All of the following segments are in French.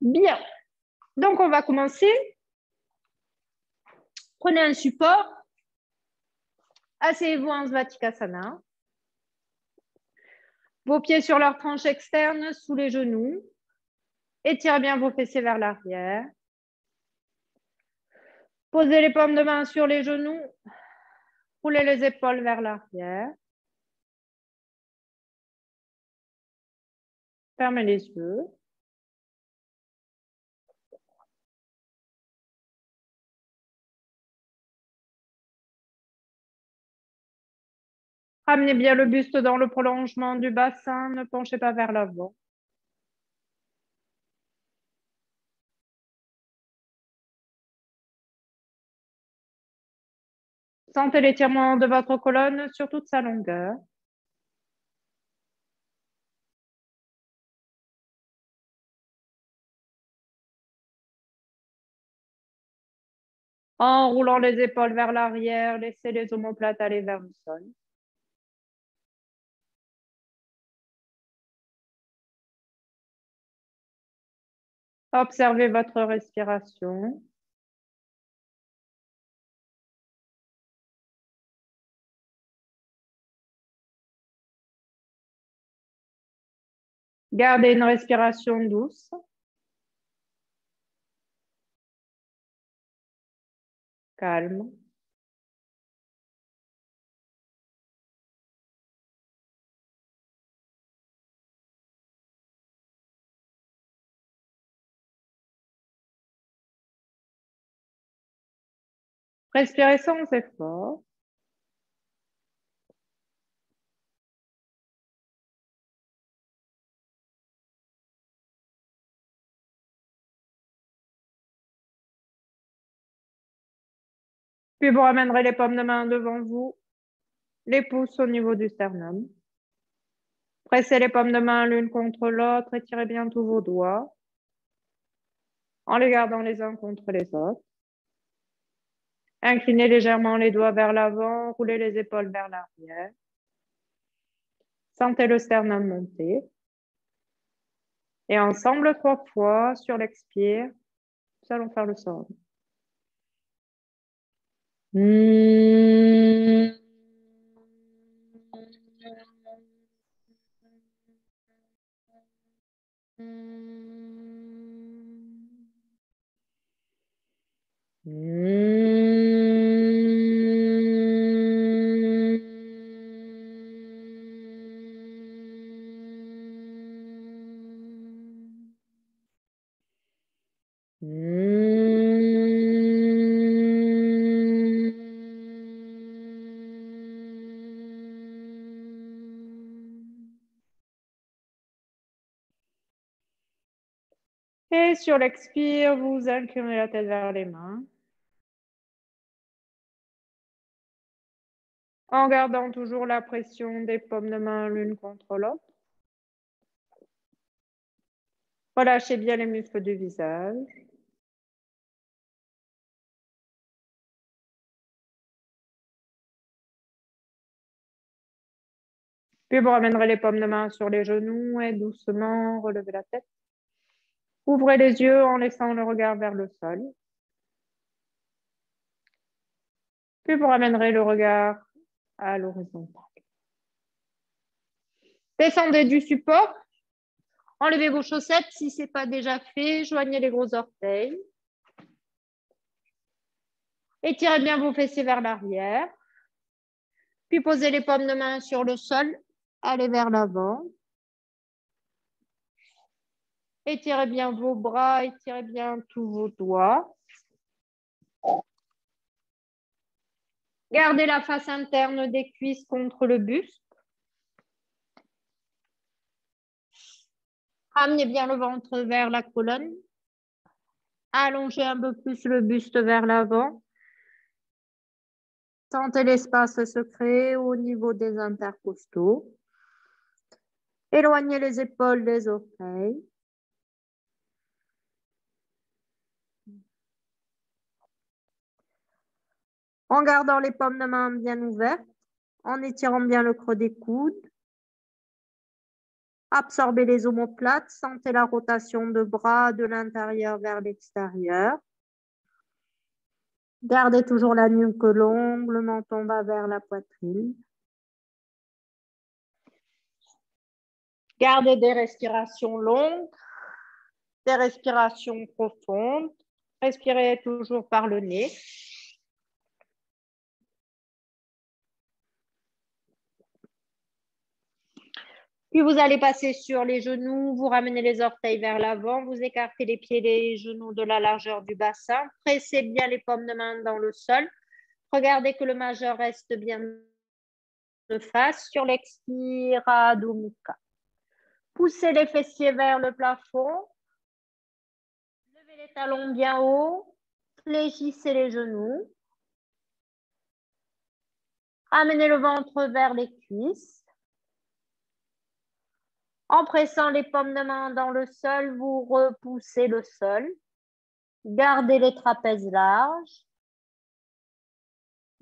Bien. Donc, on va commencer. Prenez un support. Asseyez-vous en Svatikasana. Vos pieds sur leur tranche externe, sous les genoux. Étirez bien vos fessiers vers l'arrière. Posez les paumes de main sur les genoux. Roulez les épaules vers l'arrière. Fermez les yeux. Ramenez bien le buste dans le prolongement du bassin. Ne penchez pas vers l'avant. Sentez l'étirement de votre colonne sur toute sa longueur. En roulant les épaules vers l'arrière, laissez les omoplates aller vers le sol. Observez votre respiration. Gardez une respiration douce. Calme. Respirez sans effort. Puis vous ramènerez les paumes de main devant vous, les pouces au niveau du sternum. Pressez les paumes de main l'une contre l'autre, étirez bien tous vos doigts en les gardant les uns contre les autres. Inclinez légèrement les doigts vers l'avant, roulez les épaules vers l'arrière. Sentez le sternum monter. Et ensemble 3 fois, sur l'expire, nous allons faire le son. Et sur l'expire, vous inclinez la tête vers les mains. En gardant toujours la pression des paumes de main l'une contre l'autre. Relâchez bien les muscles du visage. Puis vous ramènerez les paumes de main sur les genoux et doucement relevez la tête. Ouvrez les yeux en laissant le regard vers le sol. Puis vous ramènerez le regard à l'horizontale. Descendez du support. Enlevez vos chaussettes si ce n'est pas déjà fait. Joignez les gros orteils. Étirez bien vos fessiers vers l'arrière. Puis posez les paumes de main sur le sol. Allez vers l'avant. Étirez bien vos bras. Étirez bien tous vos doigts. Gardez la face interne des cuisses contre le buste. Ramenez bien le ventre vers la colonne. Allongez un peu plus le buste vers l'avant. Sentez l'espace se créer au niveau des intercostaux. Éloignez les épaules des oreilles. En gardant les paumes de main bien ouvertes, en étirant bien le creux des coudes. Absorbez les omoplates, sentez la rotation de bras de l'intérieur vers l'extérieur. Gardez toujours la nuque longue, le menton va vers la poitrine. Gardez des respirations longues, des respirations profondes. Respirez toujours par le nez. Puis vous allez passer sur les genoux, vous ramenez les orteils vers l'avant, vous écartez les pieds et les genoux de la largeur du bassin. Pressez bien les paumes de main dans le sol. Regardez que le majeur reste bien de face sur l'expire Adho Mukha. Poussez les fessiers vers le plafond. Levez les talons bien haut. Fléchissez les genoux. Ramenez le ventre vers les cuisses. En pressant les paumes de main dans le sol, vous repoussez le sol. Gardez les trapèzes larges.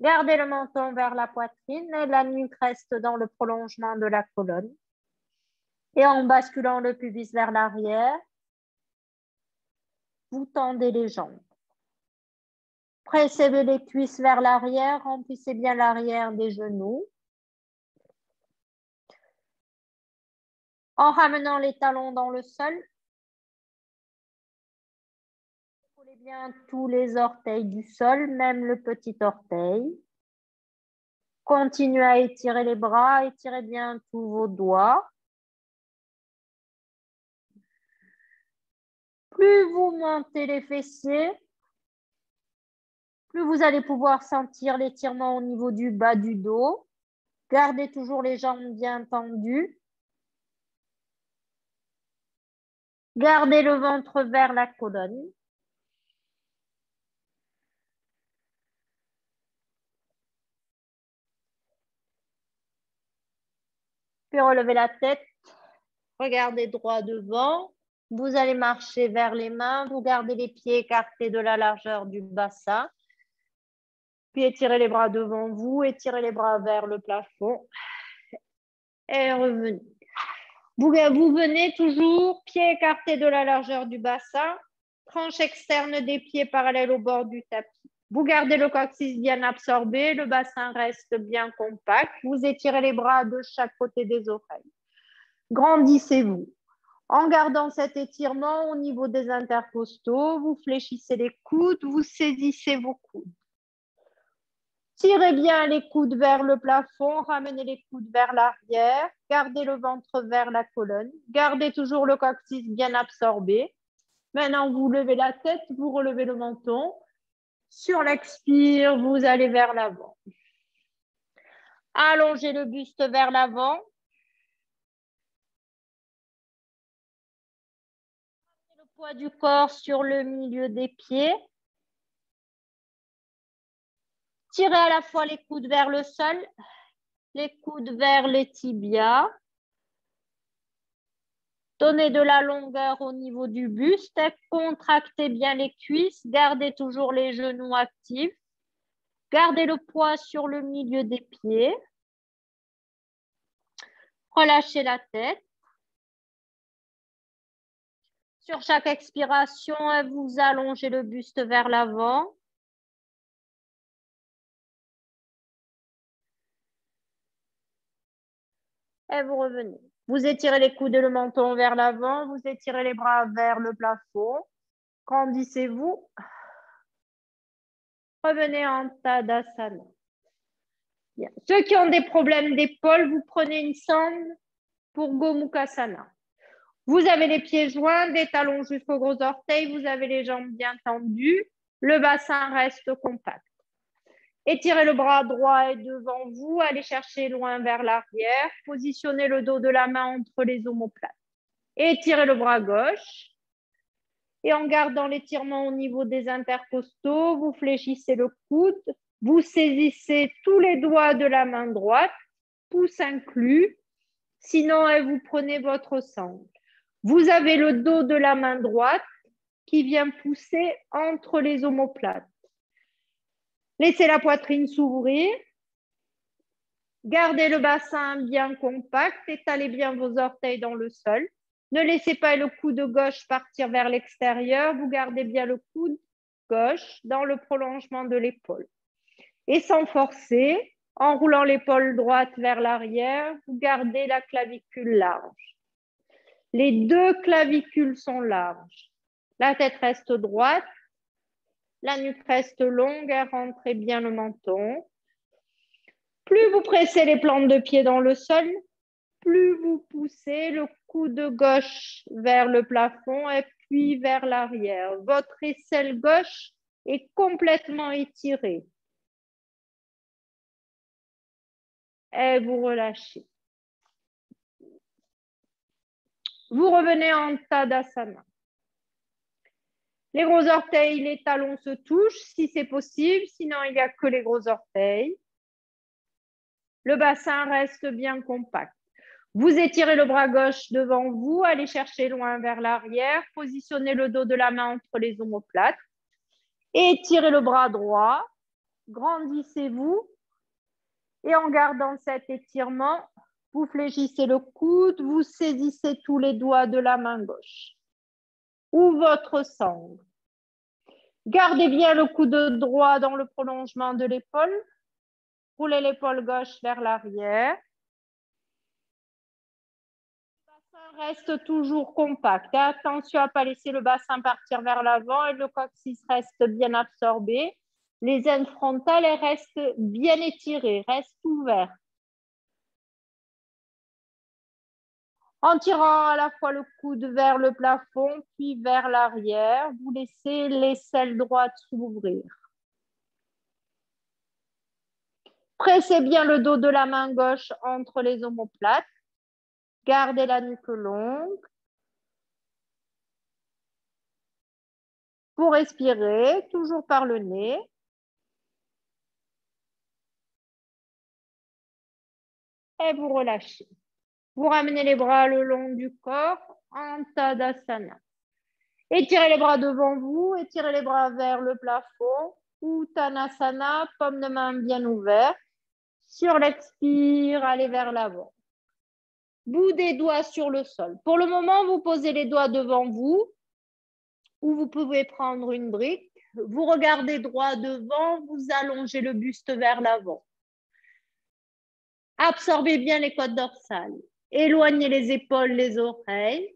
Gardez le menton vers la poitrine et la nuque reste dans le prolongement de la colonne. Et en basculant le pubis vers l'arrière, vous tendez les jambes. Pressez les cuisses vers l'arrière, remplissez bien l'arrière des genoux. En ramenant les talons dans le sol, collez bien tous les orteils du sol, même le petit orteil. Continuez à étirer les bras, étirez bien tous vos doigts. Plus vous montez les fessiers, plus vous allez pouvoir sentir l'étirement au niveau du bas du dos. Gardez toujours les jambes bien tendues. Gardez le ventre vers la colonne. Puis relevez la tête. Regardez droit devant. Vous allez marcher vers les mains. Vous gardez les pieds écartés de la largeur du bassin. Puis étirez les bras devant vous. Étirez les bras vers le plafond. Et revenez. Vous venez toujours, pieds écartés de la largeur du bassin. Tranche externe des pieds parallèle au bord du tapis. Vous gardez le coccyx bien absorbé. Le bassin reste bien compact. Vous étirez les bras de chaque côté des oreilles. Grandissez-vous. En gardant cet étirement au niveau des intercostaux, vous fléchissez les coudes, vous saisissez vos coudes. Tirez bien les coudes vers le plafond, ramenez les coudes vers l'arrière, gardez le ventre vers la colonne, gardez toujours le coccyx bien absorbé. Maintenant, vous levez la tête, vous relevez le menton. Sur l'expire, vous allez vers l'avant. Allongez le buste vers l'avant. Le poids du corps sur le milieu des pieds. Tirez à la fois les coudes vers le sol, les coudes vers les tibias. Donnez de la longueur au niveau du buste. Contractez bien les cuisses. Gardez toujours les genoux actifs. Gardez le poids sur le milieu des pieds. Relâchez la tête. Sur chaque expiration, vous allongez le buste vers l'avant. Et vous revenez. Vous étirez les coudes et le menton vers l'avant. Vous étirez les bras vers le plafond. Grandissez-vous. Revenez en Tadasana. Bien. Ceux qui ont des problèmes d'épaule, vous prenez une sangle pour Gomukhasana. Vous avez les pieds joints, des talons jusqu'aux gros orteils. Vous avez les jambes bien tendues. Le bassin reste compact. Étirez le bras droit et devant vous. Allez chercher loin vers l'arrière. Positionnez le dos de la main entre les omoplates. Étirez le bras gauche. Et en gardant l'étirement au niveau des intercostaux, vous fléchissez le coude. Vous saisissez tous les doigts de la main droite, pouce inclus. Sinon, vous prenez votre sangle. Vous avez le dos de la main droite qui vient pousser entre les omoplates. Laissez la poitrine s'ouvrir. Gardez le bassin bien compact, étalez bien vos orteils dans le sol. Ne laissez pas le coude gauche partir vers l'extérieur. Vous gardez bien le coude gauche dans le prolongement de l'épaule. Et sans forcer, en roulant l'épaule droite vers l'arrière, vous gardez la clavicule large. Les deux clavicules sont larges. La tête reste droite, la nuque reste longue et rentrez bien le menton. Plus vous pressez les plantes de pied dans le sol, plus vous poussez le coude gauche vers le plafond et puis vers l'arrière. Votre aisselle gauche est complètement étirée. Et vous relâchez. Vous revenez en Tadasana. Les gros orteils, les talons se touchent si c'est possible, sinon il n'y a que les gros orteils. Le bassin reste bien compact. Vous étirez le bras gauche devant vous, allez chercher loin vers l'arrière, positionnez le dos de la main entre les omoplates, étirez le bras droit, grandissez-vous et en gardant cet étirement, vous fléchissez le coude, vous saisissez tous les doigts de la main gauche ou votre sangle. Gardez bien le coude droit dans le prolongement de l'épaule. Roulez l'épaule gauche vers l'arrière. Le bassin reste toujours compact. Et attention à ne pas laisser le bassin partir vers l'avant et le coccyx reste bien absorbé. Les aines frontales restent bien étirées, restent ouvertes. En tirant à la fois le coude vers le plafond, puis vers l'arrière, vous laissez l'aisselle droite s'ouvrir. Pressez bien le dos de la main gauche entre les omoplates. Gardez la nuque longue. Vous respirez, toujours par le nez. Et vous relâchez. Vous ramenez les bras le long du corps en Tadasana. Étirez les bras devant vous, étirez les bras vers le plafond. Uttanasana, paume de main bien ouverte. Sur l'expire, allez vers l'avant. Bout des doigts sur le sol. Pour le moment, vous posez les doigts devant vous ou vous pouvez prendre une brique. Vous regardez droit devant, vous allongez le buste vers l'avant. Absorbez bien les côtes dorsales. Éloignez les épaules, les oreilles.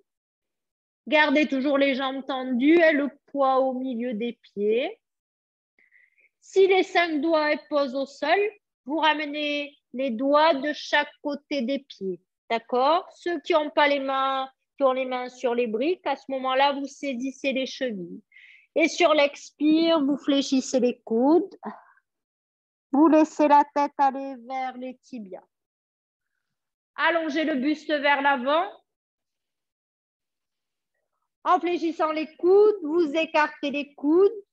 Gardez toujours les jambes tendues et le poids au milieu des pieds. Si les 5 doigts posent au sol, vous ramenez les doigts de chaque côté des pieds. D'accord? Ceux qui n'ont pas les mains, qui ont les mains sur les briques, à ce moment-là, vous saisissez les chevilles. Et sur l'expire, vous fléchissez les coudes. Vous laissez la tête aller vers les tibias. Allongez le buste vers l'avant. En fléchissant les coudes, vous écartez les coudes.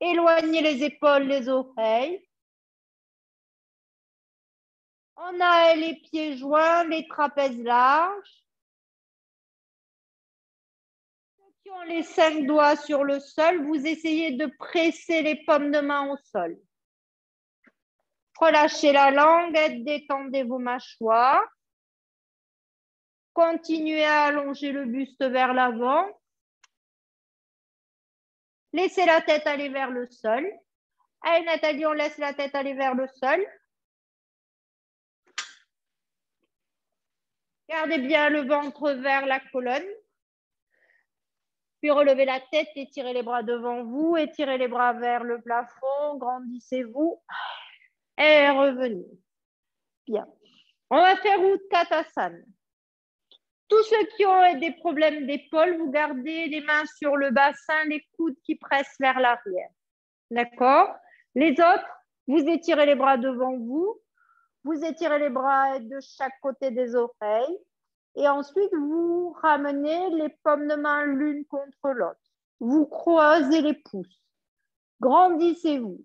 Éloignez les épaules, les oreilles. On a les pieds joints, les trapèzes larges. Ceux qui ont les 5 doigts sur le sol, vous essayez de presser les paumes de main au sol. Relâchez la langue et détendez vos mâchoires. Continuez à allonger le buste vers l'avant. Laissez la tête aller vers le sol. Allez Nathalie, on laisse la tête aller vers le sol. Gardez bien le ventre vers la colonne. Puis relevez la tête, étirez les bras devant vous, étirez les bras vers le plafond, grandissez-vous et revenez. Bien. On va faire Utkatasana. Tous ceux qui ont des problèmes d'épaule, vous gardez les mains sur le bassin, les coudes qui pressent vers l'arrière. D'accord? Les autres, vous étirez les bras devant vous, vous étirez les bras de chaque côté des oreilles et ensuite vous ramenez les paumes de main l'une contre l'autre. Vous croisez les pouces. Grandissez-vous.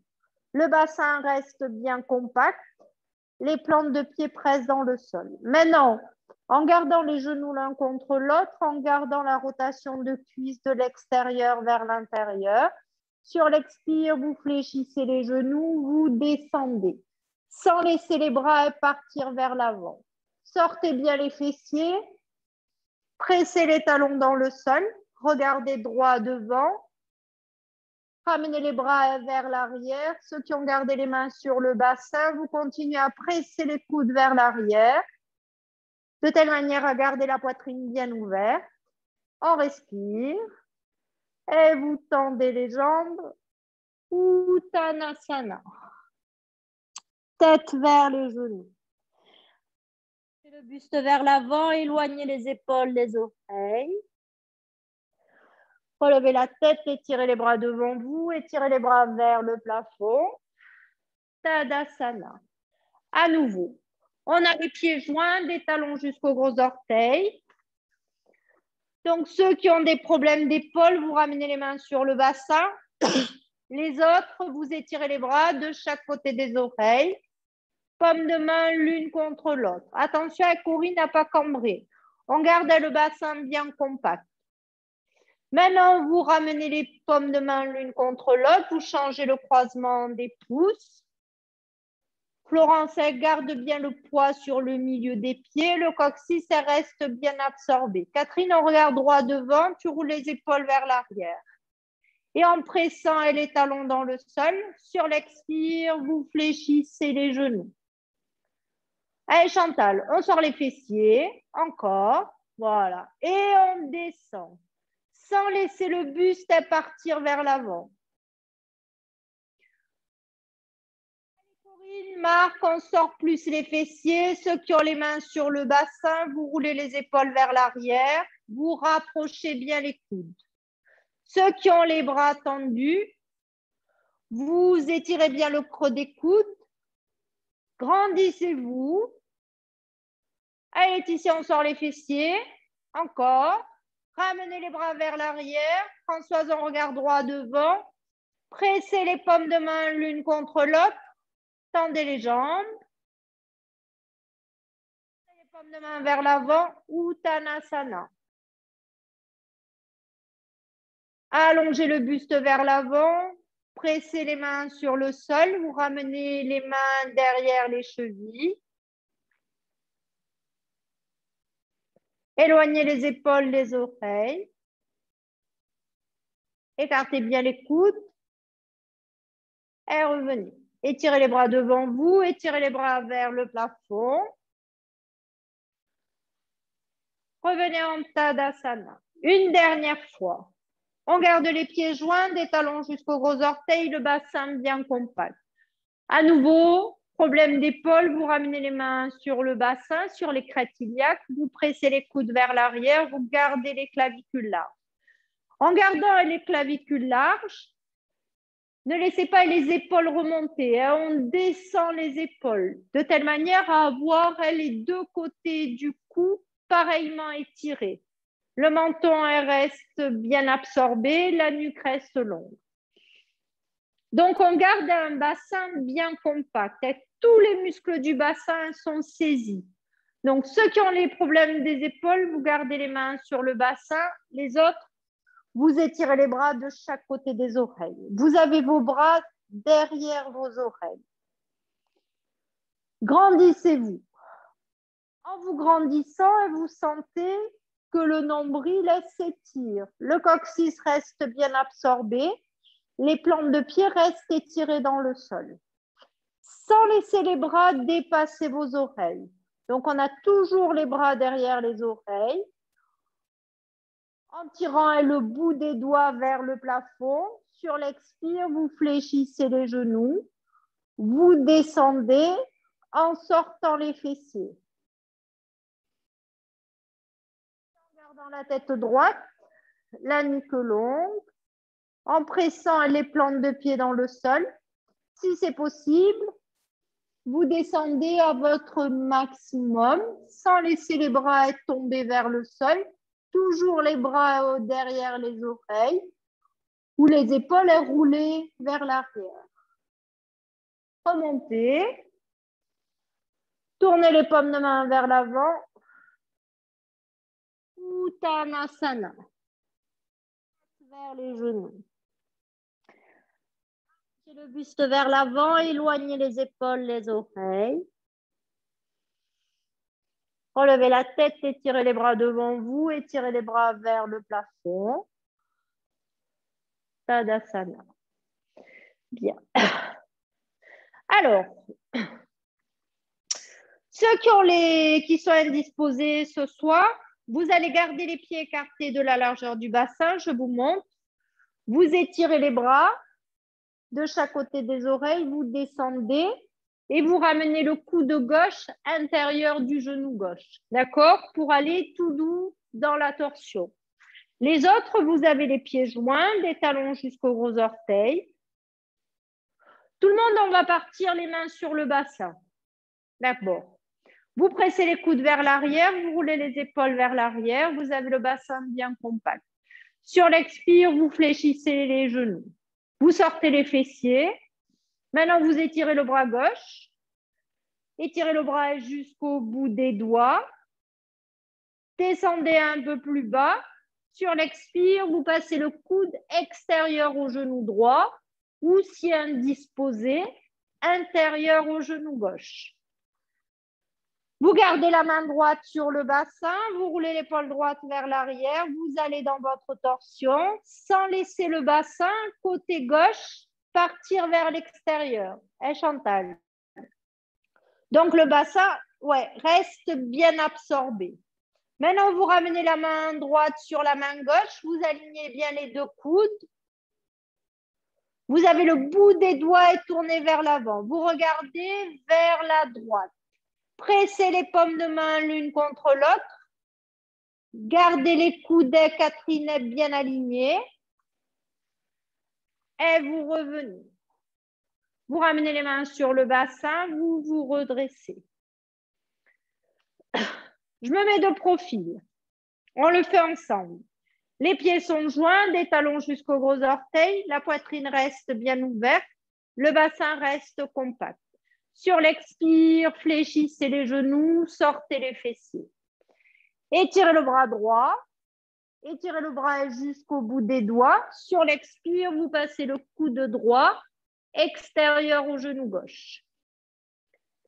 Le bassin reste bien compact. Les plantes de pied pressent dans le sol. Maintenant, en gardant les genoux l'un contre l'autre, en gardant la rotation de cuisse de l'extérieur vers l'intérieur. Sur l'expire, vous fléchissez les genoux, vous descendez. sans laisser les bras partir vers l'avant. Sortez bien les fessiers, pressez les talons dans le sol, regardez droit devant, ramenez les bras vers l'arrière. Ceux qui ont gardé les mains sur le bassin, vous continuez à presser les coudes vers l'arrière, de telle manière à garder la poitrine bien ouverte. On respire et vous tendez les jambes. Uttanasana. Tête vers les genoux. Le buste vers l'avant, éloignez les épaules, les oreilles. Relevez la tête, étirez les bras devant vous, étirez les bras vers le plafond. Tadasana. À nouveau, on a les pieds joints, des talons jusqu'aux gros orteils. Donc, ceux qui ont des problèmes d'épaule, vous ramenez les mains sur le bassin. Les autres, vous étirez les bras de chaque côté des oreilles. Paumes de main l'une contre l'autre. Attention, la courir n'a pas cambré. On garde le bassin bien compact. Maintenant, vous ramenez les paumes de main l'une contre l'autre. Vous changez le croisement des pouces. Florence, elle garde bien le poids sur le milieu des pieds. Le coccyx, elle reste bien absorbé. Catherine, on regarde droit devant. Tu roules les épaules vers l'arrière. Et en pressant les talons dans le sol, sur l'expire, vous fléchissez les genoux. Allez, Chantal, on sort les fessiers. Encore. Voilà. Et on descend. Sans laisser le buste partir vers l'avant. Corinne, Marc, on sort plus les fessiers. Ceux qui ont les mains sur le bassin, vous roulez les épaules vers l'arrière. Vous rapprochez bien les coudes. Ceux qui ont les bras tendus, vous étirez bien le creux des coudes. Grandissez-vous. Allez, Laetitia, on sort les fessiers. Encore. Ramenez les bras vers l'arrière. Françoise, on regarde droit devant. Pressez les paumes de main l'une contre l'autre. Tendez les jambes. Les paumes de main vers l'avant. Uttanasana. Allongez le buste vers l'avant. Pressez les mains sur le sol. Vous ramenez les mains derrière les chevilles. Éloignez les épaules des oreilles. Écartez bien les coudes. Et revenez. Étirez les bras devant vous. Étirez les bras vers le plafond. Revenez en Tadasana. Une dernière fois. On garde les pieds joints, des talons jusqu'aux gros orteils, le bassin bien compact. À nouveau, problème d'épaule, vous ramenez les mains sur le bassin, sur les crêtes iliaques, vous pressez les coudes vers l'arrière, vous gardez les clavicules larges. En gardant les clavicules larges, ne laissez pas les épaules remonter, hein, on descend les épaules de telle manière à avoir les deux côtés du cou pareillement étirés. Le menton reste bien absorbé, la nuque reste longue. Donc, on garde un bassin bien compact. Et tous les muscles du bassin sont saisis. Donc, ceux qui ont les problèmes des épaules, vous gardez les mains sur le bassin. Les autres, vous étirez les bras de chaque côté des oreilles. Vous avez vos bras derrière vos oreilles. Grandissez-vous. En vous grandissant, vous sentez que le nombril s'étire. Le coccyx reste bien absorbé. Les plantes de pied restent étirées dans le sol. Sans laisser les bras dépasser vos oreilles. Donc, on a toujours les bras derrière les oreilles. En tirant le bout des doigts vers le plafond, sur l'expire, vous fléchissez les genoux. Vous descendez en sortant les fessiers. En gardant la tête droite, la nuque longue, en pressant les plantes de pied dans le sol. Si c'est possible, vous descendez à votre maximum sans laisser les bras tomber vers le sol. Toujours les bras derrière les oreilles ou les épaules roulées vers l'arrière. Remontez. Tournez les paumes de main vers l'avant. Uttanasana. Vers les genoux. Le buste vers l'avant, éloignez les épaules, les oreilles. Relevez la tête, étirez les bras devant vous, étirez les bras vers le plafond. Tadasana. Bien. Alors, ceux qui sont indisposés ce soir, vous allez garder les pieds écartés de la largeur du bassin. Je vous montre. Vous étirez les bras de chaque côté des oreilles, vous descendez et vous ramenez le coude gauche intérieur du genou gauche. D'accord? Pour aller tout doux dans la torsion. Les autres, vous avez les pieds joints, des talons jusqu'aux gros orteils. Tout le monde, on va partir les mains sur le bassin. D'accord. Vous pressez les coudes vers l'arrière, vous roulez les épaules vers l'arrière, vous avez le bassin bien compact. Sur l'expire, vous fléchissez les genoux. Vous sortez les fessiers. Maintenant, vous étirez le bras gauche. Étirez le bras jusqu'au bout des doigts. Descendez un peu plus bas. Sur l'expire, vous passez le coude extérieur au genou droit ou, si indisposé, intérieur au genou gauche. Vous gardez la main droite sur le bassin, vous roulez l'épaule droite vers l'arrière, vous allez dans votre torsion sans laisser le bassin côté gauche partir vers l'extérieur. Chantal. Donc le bassin, reste bien absorbé. Maintenant, vous ramenez la main droite sur la main gauche, vous alignez bien les deux coudes. Vous avez le bout des doigts tourné vers l'avant. Vous regardez vers la droite. Pressez les paumes de main l'une contre l'autre. Gardez les coudes Catherine bien alignés. Et vous revenez. Vous ramenez les mains sur le bassin, vous vous redressez. Je me mets de profil. On le fait ensemble. Les pieds sont joints, des talons jusqu'aux gros orteils. La poitrine reste bien ouverte. Le bassin reste compact. Sur l'expire, fléchissez les genoux, sortez les fessiers. Étirez le bras droit. Étirez le bras jusqu'au bout des doigts. Sur l'expire, vous passez le coude droit extérieur au genou gauche.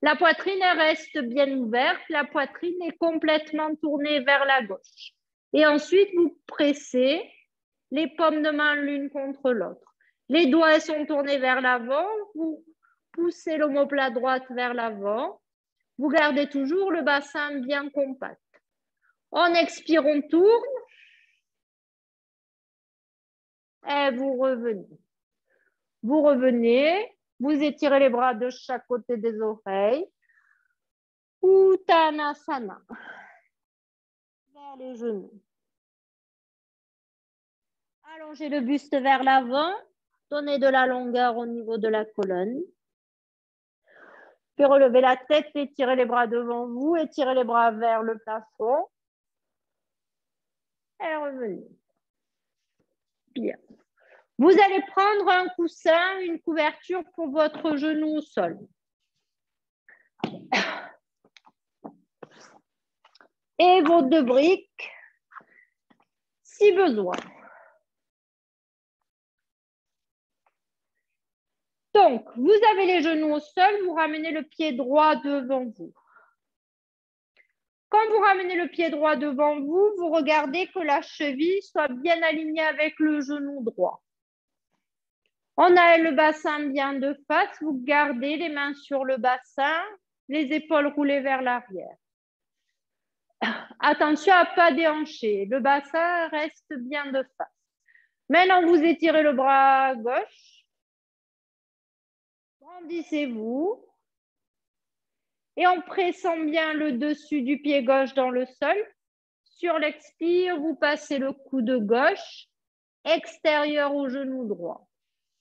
La poitrine reste bien ouverte. La poitrine est complètement tournée vers la gauche. Et ensuite, vous pressez les paumes de main l'une contre l'autre. Les doigts sont tournés vers l'avant. Vous poussez l'omoplate droite vers l'avant. Vous gardez toujours le bassin bien compact. On expire, on tourne. Et vous revenez. Vous revenez. Vous étirez les bras de chaque côté des oreilles. Uttanasana. Vers les genoux. Allongez le buste vers l'avant. Donnez de la longueur au niveau de la colonne. Puis relevez la tête, étirez les bras devant vous, étirez les bras vers le plafond. Et revenez. Bien. Vous allez prendre un coussin, une couverture pour votre genou au sol. Et vos deux briques, si besoin. Donc, vous avez les genoux au sol, vous ramenez le pied droit devant vous. Quand vous ramenez le pied droit devant vous, vous regardez que la cheville soit bien alignée avec le genou droit. On a le bassin bien de face, vous gardez les mains sur le bassin, les épaules roulées vers l'arrière. Attention à ne pas déhancher, le bassin reste bien de face. Maintenant, vous étirez le bras gauche, grandissez-vous et en pressant bien le dessus du pied gauche dans le sol, sur l'expire, vous passez le coude gauche extérieur au genou droit.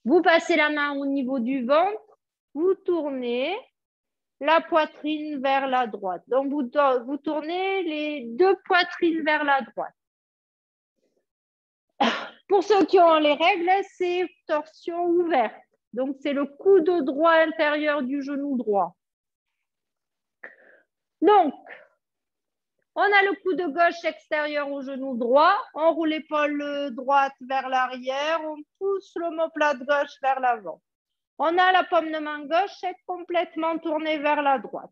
Vous passez la main au niveau du ventre, vous tournez la poitrine vers la droite. Donc, vous tournez les deux poitrines vers la droite. Pour ceux qui ont les règles, c'est torsion ouverte. Donc, c'est le coude droit intérieur du genou droit. Donc, on a le coude gauche extérieur au genou droit. On roule l'épaule droite vers l'arrière. On pousse l'omoplate gauche vers l'avant. On a la paume de main gauche est complètement tournée vers la droite.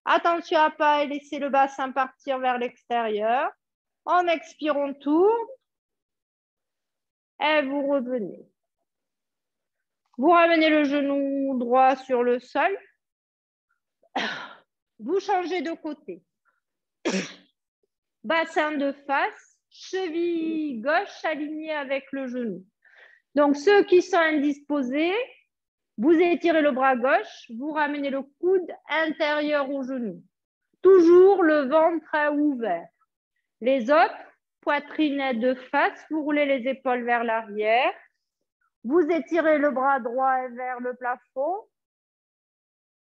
Attention à ne pas laisser le bassin partir vers l'extérieur. En expirant, on tourne et vous revenez. Vous ramenez le genou droit sur le sol. Vous changez de côté. Bassin de face, cheville gauche alignée avec le genou. Donc, ceux qui sont indisposés, vous étirez le bras gauche, vous ramenez le coude intérieur au genou. Toujours le ventre ouvert. Les autres, poitrine de face, vous roulez les épaules vers l'arrière. Vous étirez le bras droit vers le plafond.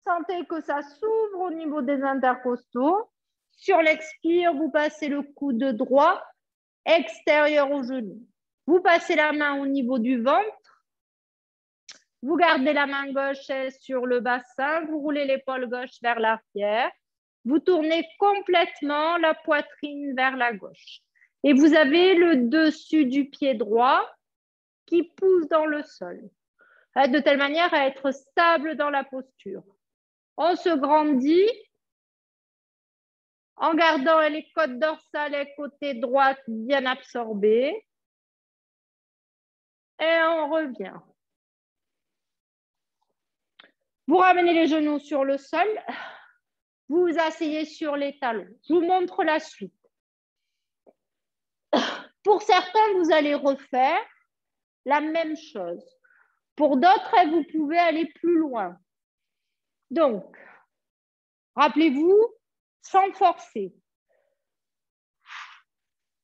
Sentez que ça s'ouvre au niveau des intercostaux. Sur l'expire, vous passez le coude droit extérieur au genou. Vous passez la main au niveau du ventre. Vous gardez la main gauche sur le bassin. Vous roulez l'épaule gauche vers l'arrière. Vous tournez complètement la poitrine vers la gauche. Et vous avez le dessus du pied droit qui pousse dans le sol, de telle manière à être stable dans la posture. On se grandit en gardant les côtes dorsales et côté droit bien absorbés. Et on revient. Vous ramenez les genoux sur le sol. Vous vous asseyez sur les talons. Je vous montre la suite. Pour certains, vous allez refaire la même chose. Pour d'autres, vous pouvez aller plus loin. Donc, rappelez-vous, sans forcer.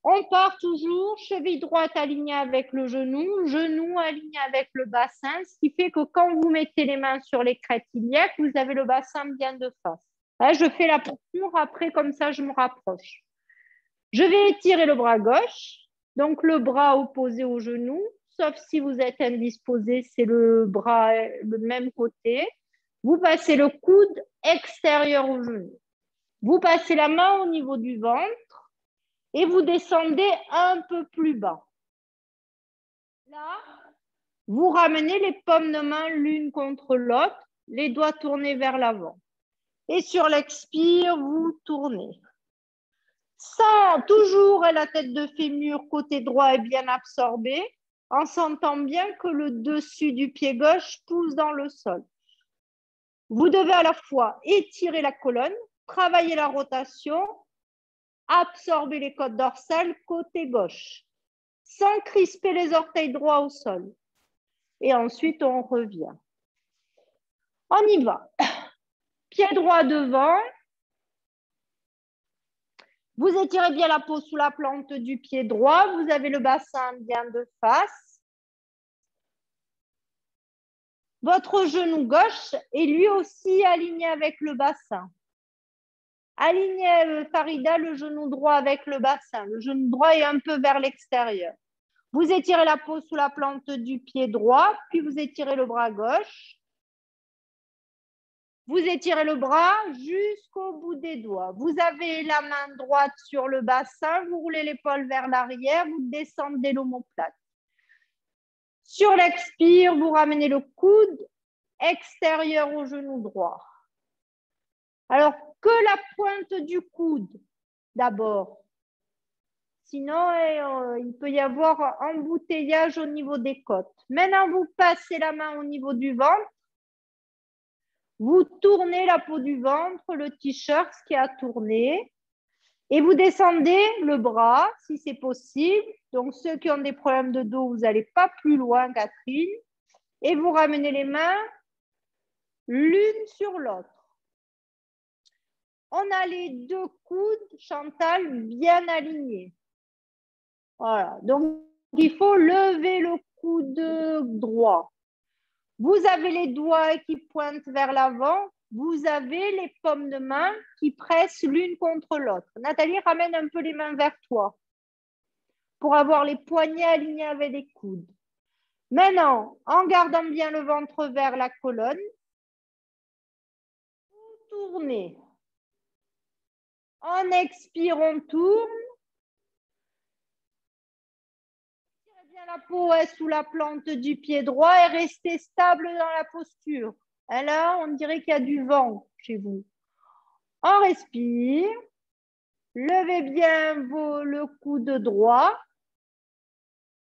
On part toujours, cheville droite alignée avec le genou, genou aligné avec le bassin, ce qui fait que quand vous mettez les mains sur les crêtes iliaques, vous avez le bassin bien de face. Là, je fais la posture, après comme ça, je me rapproche. Je vais étirer le bras gauche, donc le bras opposé au genou, sauf si vous êtes indisposé, c'est le bras le même côté. Vous passez le coude extérieur au genou. Vous passez la main au niveau du ventre et vous descendez un peu plus bas. Là, vous ramenez les paumes de main l'une contre l'autre, les doigts tournés vers l'avant. Et sur l'expire, vous tournez. Sans toujours la tête de fémur côté droit est bien absorbée, en sentant bien que le dessus du pied gauche pousse dans le sol. Vous devez à la fois étirer la colonne, travailler la rotation, absorber les côtes dorsales côté gauche, sans crisper les orteils droits au sol. Et ensuite, on revient. On y va. Pied droit devant. Vous étirez bien la peau sous la plante du pied droit. Vous avez le bassin bien de face. Votre genou gauche est lui aussi aligné avec le bassin. Alignez, Farida, le genou droit avec le bassin. Le genou droit est un peu vers l'extérieur. Vous étirez la peau sous la plante du pied droit, puis vous étirez le bras gauche. Vous étirez le bras jusqu'au bout des doigts. Vous avez la main droite sur le bassin, vous roulez l'épaule vers l'arrière, vous descendez l'omoplate. Sur l'expire, vous ramenez le coude extérieur au genou droit. Alors, que la pointe du coude d'abord. Sinon, il peut y avoir embouteillage au niveau des côtes. Maintenant, vous passez la main au niveau du ventre. Vous tournez la peau du ventre, le t-shirt qui a tourné. Et vous descendez le bras, si c'est possible. Donc, ceux qui ont des problèmes de dos, vous n'allez pas plus loin, Catherine. Et vous ramenez les mains l'une sur l'autre. On a les deux coudes, Chantal, bien alignés. Voilà. Donc, il faut lever le coude droit. Vous avez les doigts qui pointent vers l'avant. Vous avez les paumes de main qui pressent l'une contre l'autre. Nathalie, ramène un peu les mains vers toi pour avoir les poignets alignés avec les coudes. Maintenant, en gardant bien le ventre vers la colonne, vous tournez. En expirant, on tourne. Tirez bien La peau est sous la plante du pied droit et restez stable dans la posture. Et là, on dirait qu'il y a du vent chez vous. On respire. Levez bien le coude droit.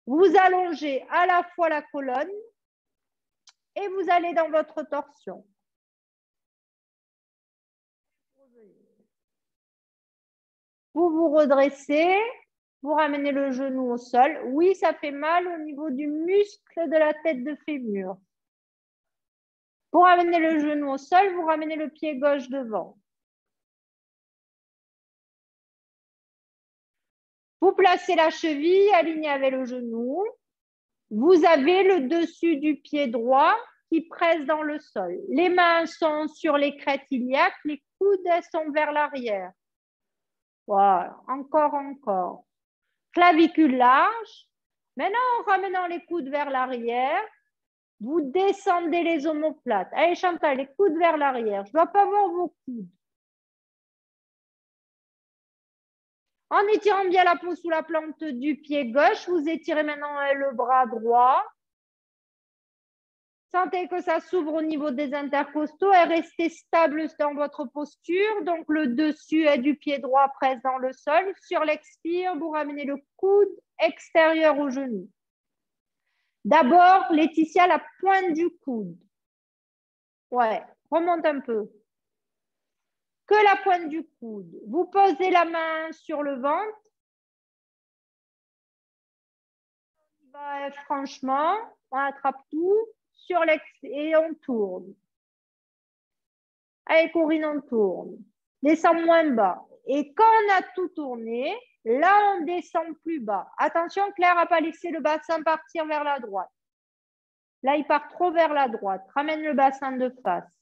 Vous allongez à la fois la colonne et vous allez dans votre torsion. Vous vous redressez, vous ramenez le genou au sol. Oui, ça fait mal au niveau du muscle de la tête de fémur. Pour ramener le genou au sol, vous ramenez le pied gauche devant. Vous placez la cheville alignée avec le genou. Vous avez le dessus du pied droit qui presse dans le sol. Les mains sont sur les crêtes iliaques, les coudes sont vers l'arrière. Voilà, encore. Clavicule large. Maintenant, en ramenant les coudes vers l'arrière, vous descendez les omoplates. Allez, Chantal, les coudes vers l'arrière. Je ne dois pas voir vos coudes. En étirant bien la peau sous la plante du pied gauche, vous étirez maintenant le bras droit. Sentez que ça s'ouvre au niveau des intercostaux et restez stable dans votre posture. Donc, le dessus du pied droit presse dans le sol. Sur l'expire, vous ramenez le coude extérieur au genou. D'abord, Laetitia, la pointe du coude. Ouais, remonte un peu. Que la pointe du coude. Vous posez la main sur le ventre. Franchement, on attrape tout sur et on tourne. Allez, Corinne, on tourne. Descend moins bas. Et quand on a tout tourné, là, on descend plus bas. Attention, Claire n'a pas laissé le bassin partir vers la droite. Là, il part trop vers la droite. Ramène le bassin de face.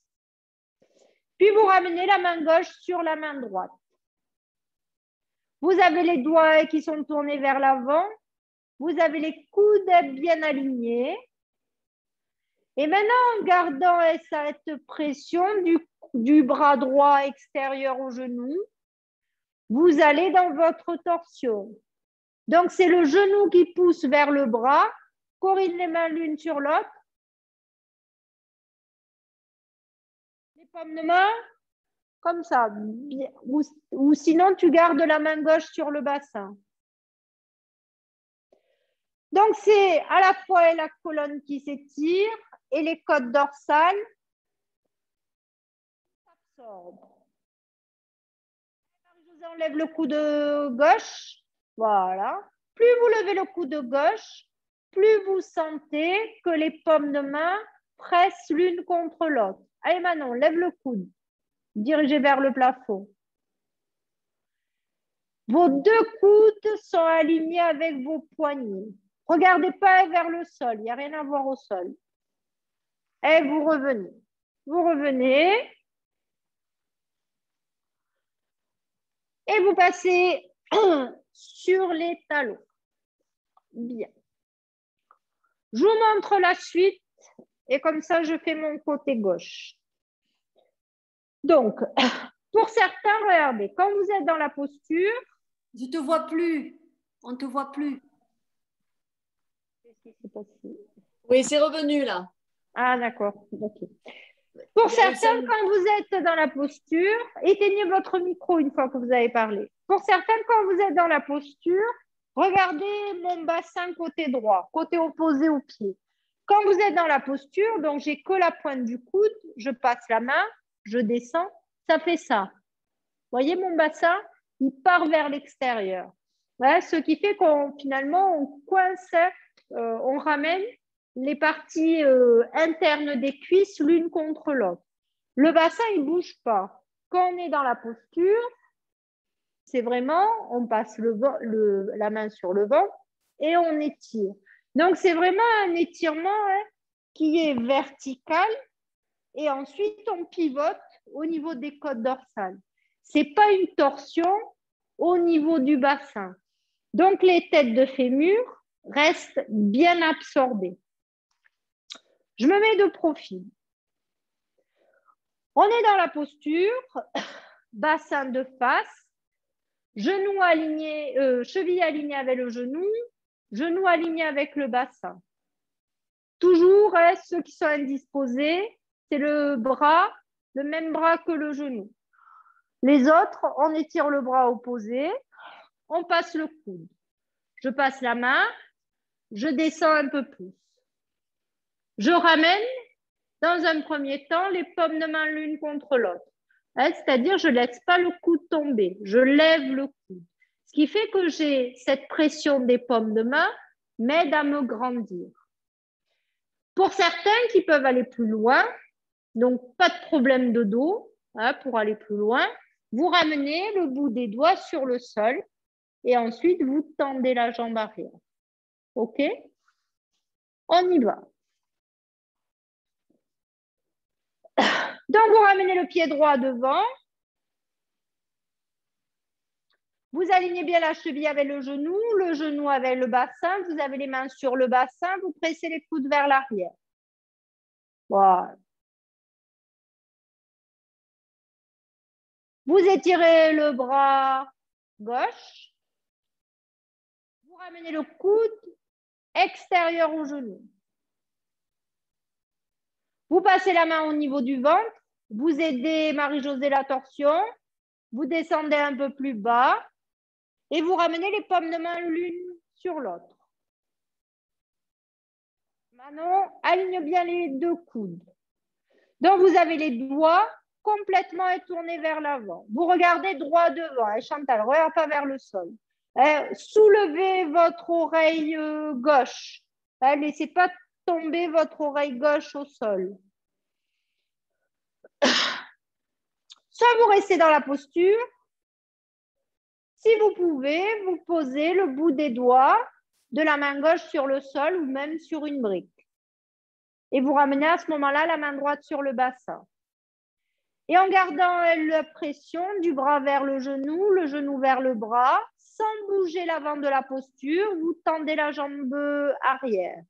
Puis, vous ramenez la main gauche sur la main droite. Vous avez les doigts qui sont tournés vers l'avant. Vous avez les coudes bien alignés. Et maintenant, en gardant cette pression du bras droit extérieur au genou, vous allez dans votre torsion. Donc, c'est le genou qui pousse vers le bras. Corinne, les mains l'une sur l'autre. Les paumes de main, comme ça. Ou sinon, tu gardes la main gauche sur le bassin. Donc, c'est à la fois la colonne qui s'étire et les côtes dorsales s'absorbent. Je vous enlève le coude gauche. Voilà. Plus vous levez le coude gauche, plus vous sentez que les paumes de main pressent l'une contre l'autre. Allez, Manon, lève le coude. Dirigez vers le plafond. Vos deux coudes sont alignés avec vos poignets. Regardez pas vers le sol, il n'y a rien à voir au sol. Et vous revenez. Vous revenez. Et vous passez sur les talons. Bien. Je vous montre la suite et comme ça, je fais mon côté gauche. Donc, pour certains, regardez, quand vous êtes dans la posture... Je ne te vois plus. On ne te voit plus. Qu'est-ce qui s'est passé? Oui, c'est revenu là. Ah, d'accord. Okay. Pour certains, quand vous êtes dans la posture, éteignez votre micro une fois que vous avez parlé. Pour certains, quand vous êtes dans la posture, regardez mon bassin côté droit, côté opposé au pied. Quand vous êtes dans la posture, donc j'ai que la pointe du coude, je passe la main, je descends, ça fait ça. Vous voyez mon bassin, il part vers l'extérieur. Voilà, ce qui fait qu'on finalement on coince, on ramène les parties internes des cuisses l'une contre l'autre. Le bassin, il ne bouge pas. Quand on est dans la posture, c'est vraiment, on passe la main sur le ventre et on étire. Donc, c'est vraiment un étirement qui est vertical et ensuite, on pivote au niveau des côtes dorsales. Ce n'est pas une torsion au niveau du bassin. Donc, les têtes de fémur restent bien absorbées. Je me mets de profil. On est dans la posture, bassin de face, genou aligné, cheville alignée avec le genou, Genoux alignés avec le bassin. Toujours, hein, ceux qui sont indisposés, c'est le bras, le même bras que le genou. Les autres, on étire le bras opposé, on passe le coude. Je passe la main, je descends un peu plus. Je ramène, dans un premier temps, les paumes de main l'une contre l'autre. Hein, c'est-à-dire, je ne laisse pas le coude tomber, je lève le coude. Ce qui fait que j'ai cette pression des paumes de main m'aide à me grandir. Pour certains qui peuvent aller plus loin, donc pas de problème de dos, hein, pour aller plus loin, vous ramenez le bout des doigts sur le sol et ensuite vous tendez la jambe arrière. OK? On y va. Donc, vous ramenez le pied droit devant. Vous alignez bien la cheville avec le genou avec le bassin. Vous avez les mains sur le bassin. Vous pressez les coudes vers l'arrière. Voilà. Vous étirez le bras gauche. Vous ramenez le coude extérieur au genou. Vous passez la main au niveau du ventre. Vous aidez Marie-Josée la torsion. Vous descendez un peu plus bas. Et vous ramenez les paumes de main l'une sur l'autre. Manon, aligne bien les deux coudes. Donc, vous avez les doigts complètement tournés vers l'avant. Vous regardez droit devant. Chantal, regarde pas vers le sol. Soulevez votre oreille gauche. Laissez pas tomber votre oreille gauche au sol. Soit vous restez dans la posture. Si vous pouvez, vous posez le bout des doigts de la main gauche sur le sol ou même sur une brique. Et vous ramenez à ce moment-là la main droite sur le bassin. Et en gardant la pression du bras vers le genou vers le bras, sans bouger l'avant de la posture, vous tendez la jambe arrière.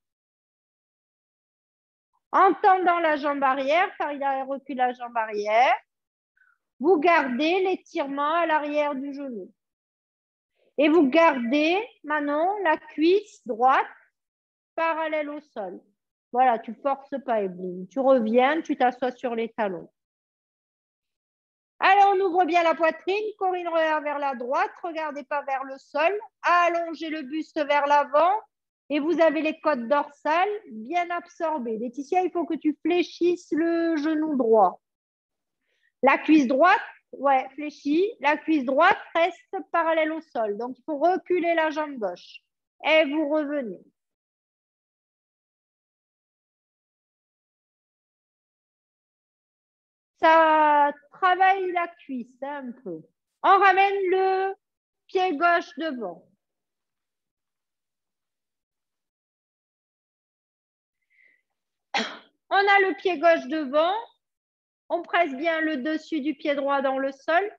En tendant la jambe arrière, car il a reculé la jambe arrière, vous gardez l'étirement à l'arrière du genou. Et vous gardez, Manon, la cuisse droite parallèle au sol. Voilà, tu ne forces pas, Evelyne. Tu reviens, tu t'assois sur les talons. Alors, on ouvre bien la poitrine. Corinne, regarde vers la droite. Regardez pas vers le sol. Allongez le buste vers l'avant. Et vous avez les côtes dorsales bien absorbées. Laetitia, il faut que tu fléchisses le genou droit. La cuisse droite, ouais, fléchie. La cuisse droite reste parallèle au sol. Donc, il faut reculer la jambe gauche. Et vous revenez. Ça travaille la cuisse un peu. On ramène le pied gauche devant. On a le pied gauche devant. On presse bien le dessus du pied droit dans le sol.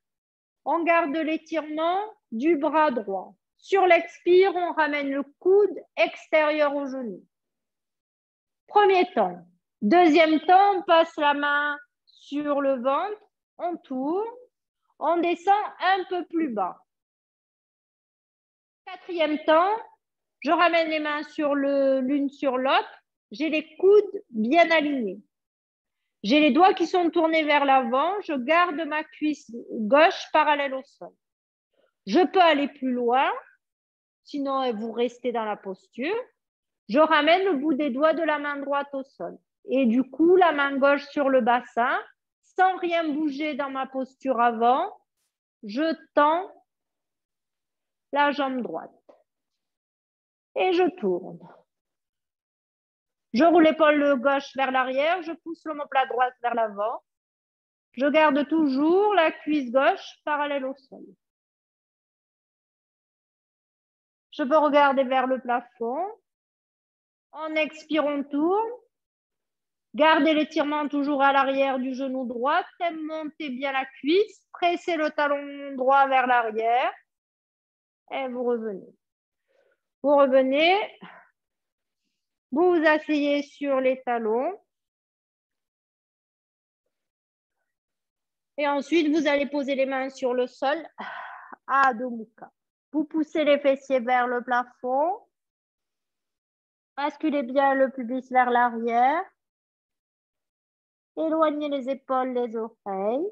On garde l'étirement du bras droit. Sur l'expire, on ramène le coude extérieur au genou. Premier temps. Deuxième temps, on passe la main sur le ventre. On tourne. On descend un peu plus bas. Quatrième temps, je ramène les mains sur l'une sur l'autre. J'ai les coudes bien alignés. J'ai les doigts qui sont tournés vers l'avant. Je garde ma cuisse gauche parallèle au sol. Je peux aller plus loin. Sinon, vous restez dans la posture. Je ramène le bout des doigts de la main droite au sol. Et du coup, la main gauche sur le bassin. Sans rien bouger dans ma posture avant, je tends la jambe droite. Et je tourne. Je roule l'épaule gauche vers l'arrière, je pousse l'omoplate droite vers l'avant. Je garde toujours la cuisse gauche parallèle au sol. Je peux regarder vers le plafond. En expirant, on tourne. Gardez l'étirement toujours à l'arrière du genou droit. Montez bien la cuisse. Pressez le talon droit vers l'arrière. Et vous revenez. Vous revenez. Vous vous asseyez sur les talons. Et ensuite, vous allez poser les mains sur le sol. Adho Mukha. Vous poussez les fessiers vers le plafond. Basculez bien le pubis vers l'arrière. Éloignez les épaules des oreilles.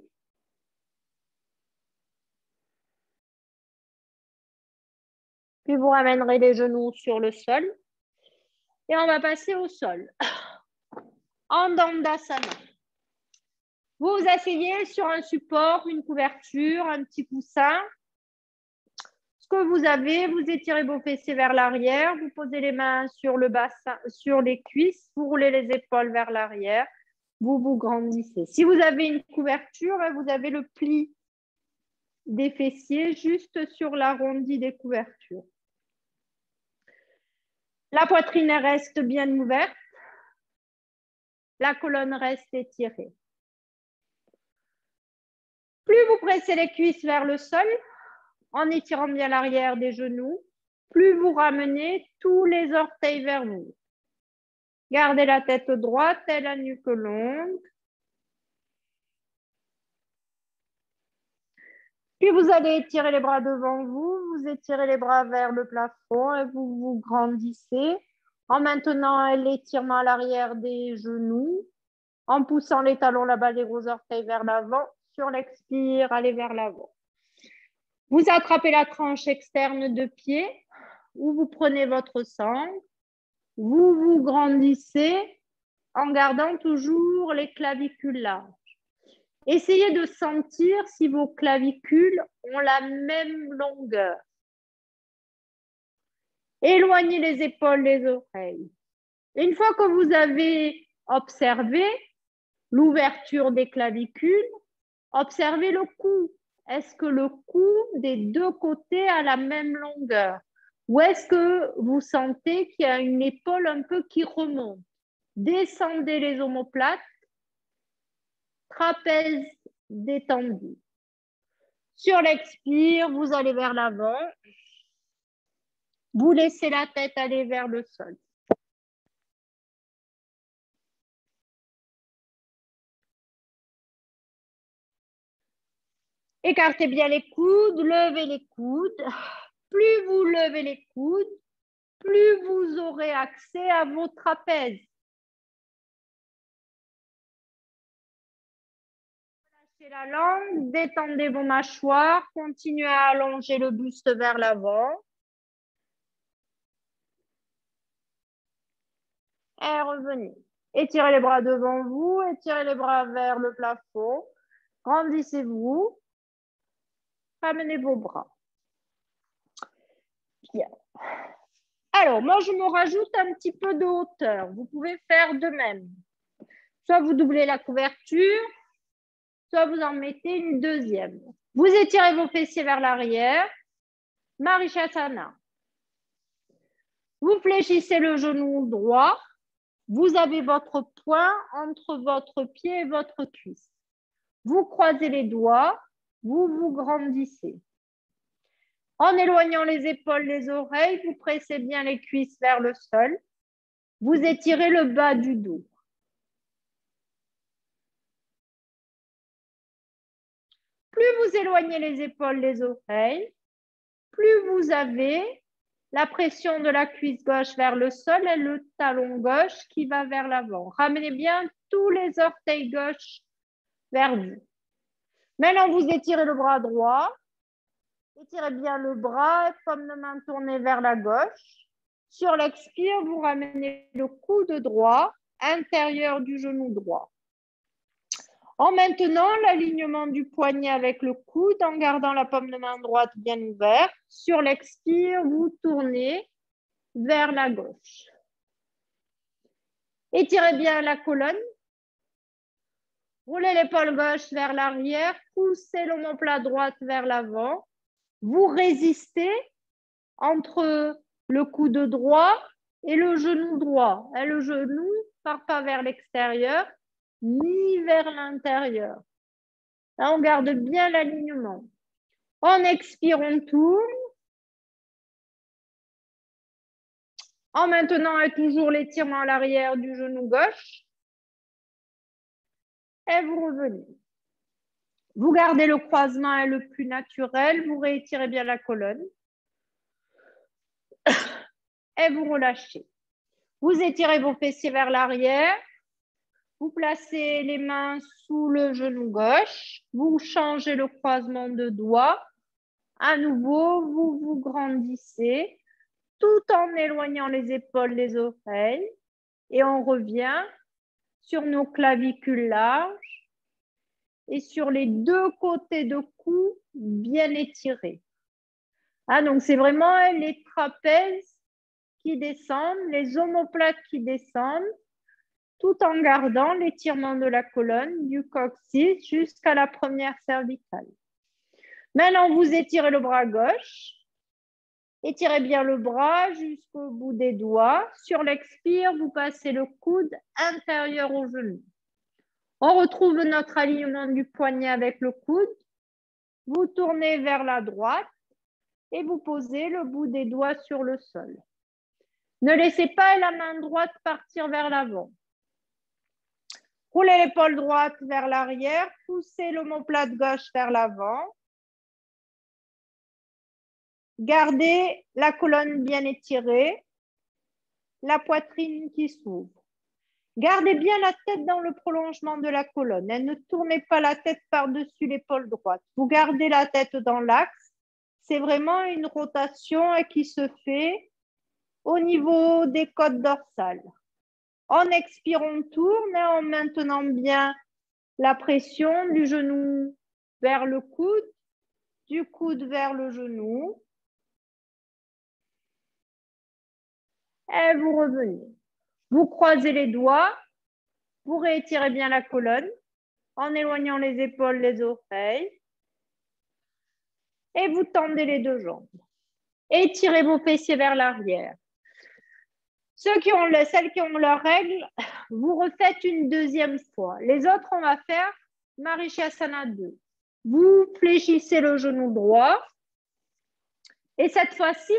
Puis vous ramènerez les genoux sur le sol. Et on va passer au sol. En Dandasana. Vous vous asseyez sur un support, une couverture, un petit coussin. Ce que vous avez, vous étirez vos fessiers vers l'arrière, vous posez les mains sur le bassin, sur les cuisses, vous roulez les épaules vers l'arrière, vous vous grandissez. Si vous avez une couverture, vous avez le pli des fessiers juste sur l'arrondi des couvertures. La poitrine reste bien ouverte, la colonne reste étirée. Plus vous pressez les cuisses vers le sol, en étirant bien l'arrière des genoux, plus vous ramenez tous les orteils vers vous. Gardez la tête droite et la nuque longue. Puis vous allez étirer les bras devant vous, vous étirez les bras vers le plafond et vous vous grandissez en maintenant l'étirement à l'arrière des genoux, en poussant les talons là-bas des gros orteils vers l'avant. Sur l'expire, allez vers l'avant. Vous attrapez la tranche externe de pied ou vous prenez votre sangle. Vous vous grandissez en gardant toujours les clavicules larges. Essayez de sentir si vos clavicules ont la même longueur. Éloignez les épaules des oreilles. Une fois que vous avez observé l'ouverture des clavicules, observez le cou. Est-ce que le cou des deux côtés a la même longueur? Ou est-ce que vous sentez qu'il y a une épaule un peu qui remonte? Descendez les omoplates, trapèze détendu. Sur l'expire, vous allez vers l'avant. Vous laissez la tête aller vers le sol. Écartez bien les coudes, levez les coudes. Plus vous levez les coudes, plus vous aurez accès à vos trapèzes. Lâchez la langue, détendez vos mâchoires, continuez à allonger le buste vers l'avant. Et revenez. Étirez les bras devant vous, étirez les bras vers le plafond. Grandissez-vous. Ramenez vos bras. Bien. Alors, moi, je me rajoute un petit peu de hauteur. Vous pouvez faire de même. Soit vous doublez la couverture, soit vous en mettez une deuxième. Vous étirez vos fessiers vers l'arrière. Marishasana. Vous fléchissez le genou droit. Vous avez votre poing entre votre pied et votre cuisse. Vous croisez les doigts. Vous vous grandissez. En éloignant les épaules, les oreilles, vous pressez bien les cuisses vers le sol. Vous étirez le bas du dos. Plus vous éloignez les épaules, les oreilles, plus vous avez la pression de la cuisse gauche vers le sol et le talon gauche qui va vers l'avant. Ramenez bien tous les orteils gauche vers vous. Maintenant, vous étirez le bras droit. Étirez bien le bras, paume de main tournée vers la gauche. Sur l'expire, vous ramenez le coude droit, intérieur du genou droit. En maintenant l'alignement du poignet avec le coude, en gardant la paume de main droite bien ouverte. Sur l'expire, vous tournez vers la gauche. Étirez bien la colonne. Roulez l'épaule gauche vers l'arrière. Poussez l'omoplate droite vers l'avant. Vous résistez entre le coude droit et le genou droit. Et le genou ne part pas vers l'extérieur ni vers l'intérieur. Là, on garde bien l'alignement. En expire, on tourne. En maintenant toujours l'étirement à l'arrière du genou gauche. Et vous revenez. Vous gardez le croisement est le plus naturel. Vous réétirez bien la colonne. Et vous relâchez. Vous étirez vos fessiers vers l'arrière. Vous placez les mains sous le genou gauche. Vous changez le croisement de doigts. À nouveau, vous vous grandissez tout en éloignant les épaules des oreilles. Et on revient sur nos clavicules larges et sur les deux côtés de cou bien étirés. Ah, donc, c'est vraiment les trapèzes qui descendent, les omoplates qui descendent, tout en gardant l'étirement de la colonne, du coccyx jusqu'à la première cervicale. Maintenant, vous étirez le bras gauche. Étirez bien le bras jusqu'au bout des doigts. Sur l'expire, vous passez le coude intérieur au genou. On retrouve notre alignement du poignet avec le coude. Vous tournez vers la droite et vous posez le bout des doigts sur le sol. Ne laissez pas la main droite partir vers l'avant. Roulez l'épaule droite vers l'arrière, poussez l'omoplate gauche vers l'avant. Gardez la colonne bien étirée, la poitrine qui s'ouvre. Gardez bien la tête dans le prolongement de la colonne. Ne tournez pas la tête par-dessus l'épaule droite. Vous gardez la tête dans l'axe. C'est vraiment une rotation qui se fait au niveau des côtes dorsales. En expirant, on tourne et en maintenant bien la pression du genou vers le coude, du coude vers le genou. Et vous revenez. Vous croisez les doigts, vous réétirez bien la colonne en éloignant les épaules, les oreilles. Et vous tendez les deux jambes. Étirez vos fessiers vers l'arrière. Celles qui ont leurs règles, vous refaites une deuxième fois. Les autres, on va faire Marichyasana 2. Vous fléchissez le genou droit. Et cette fois-ci,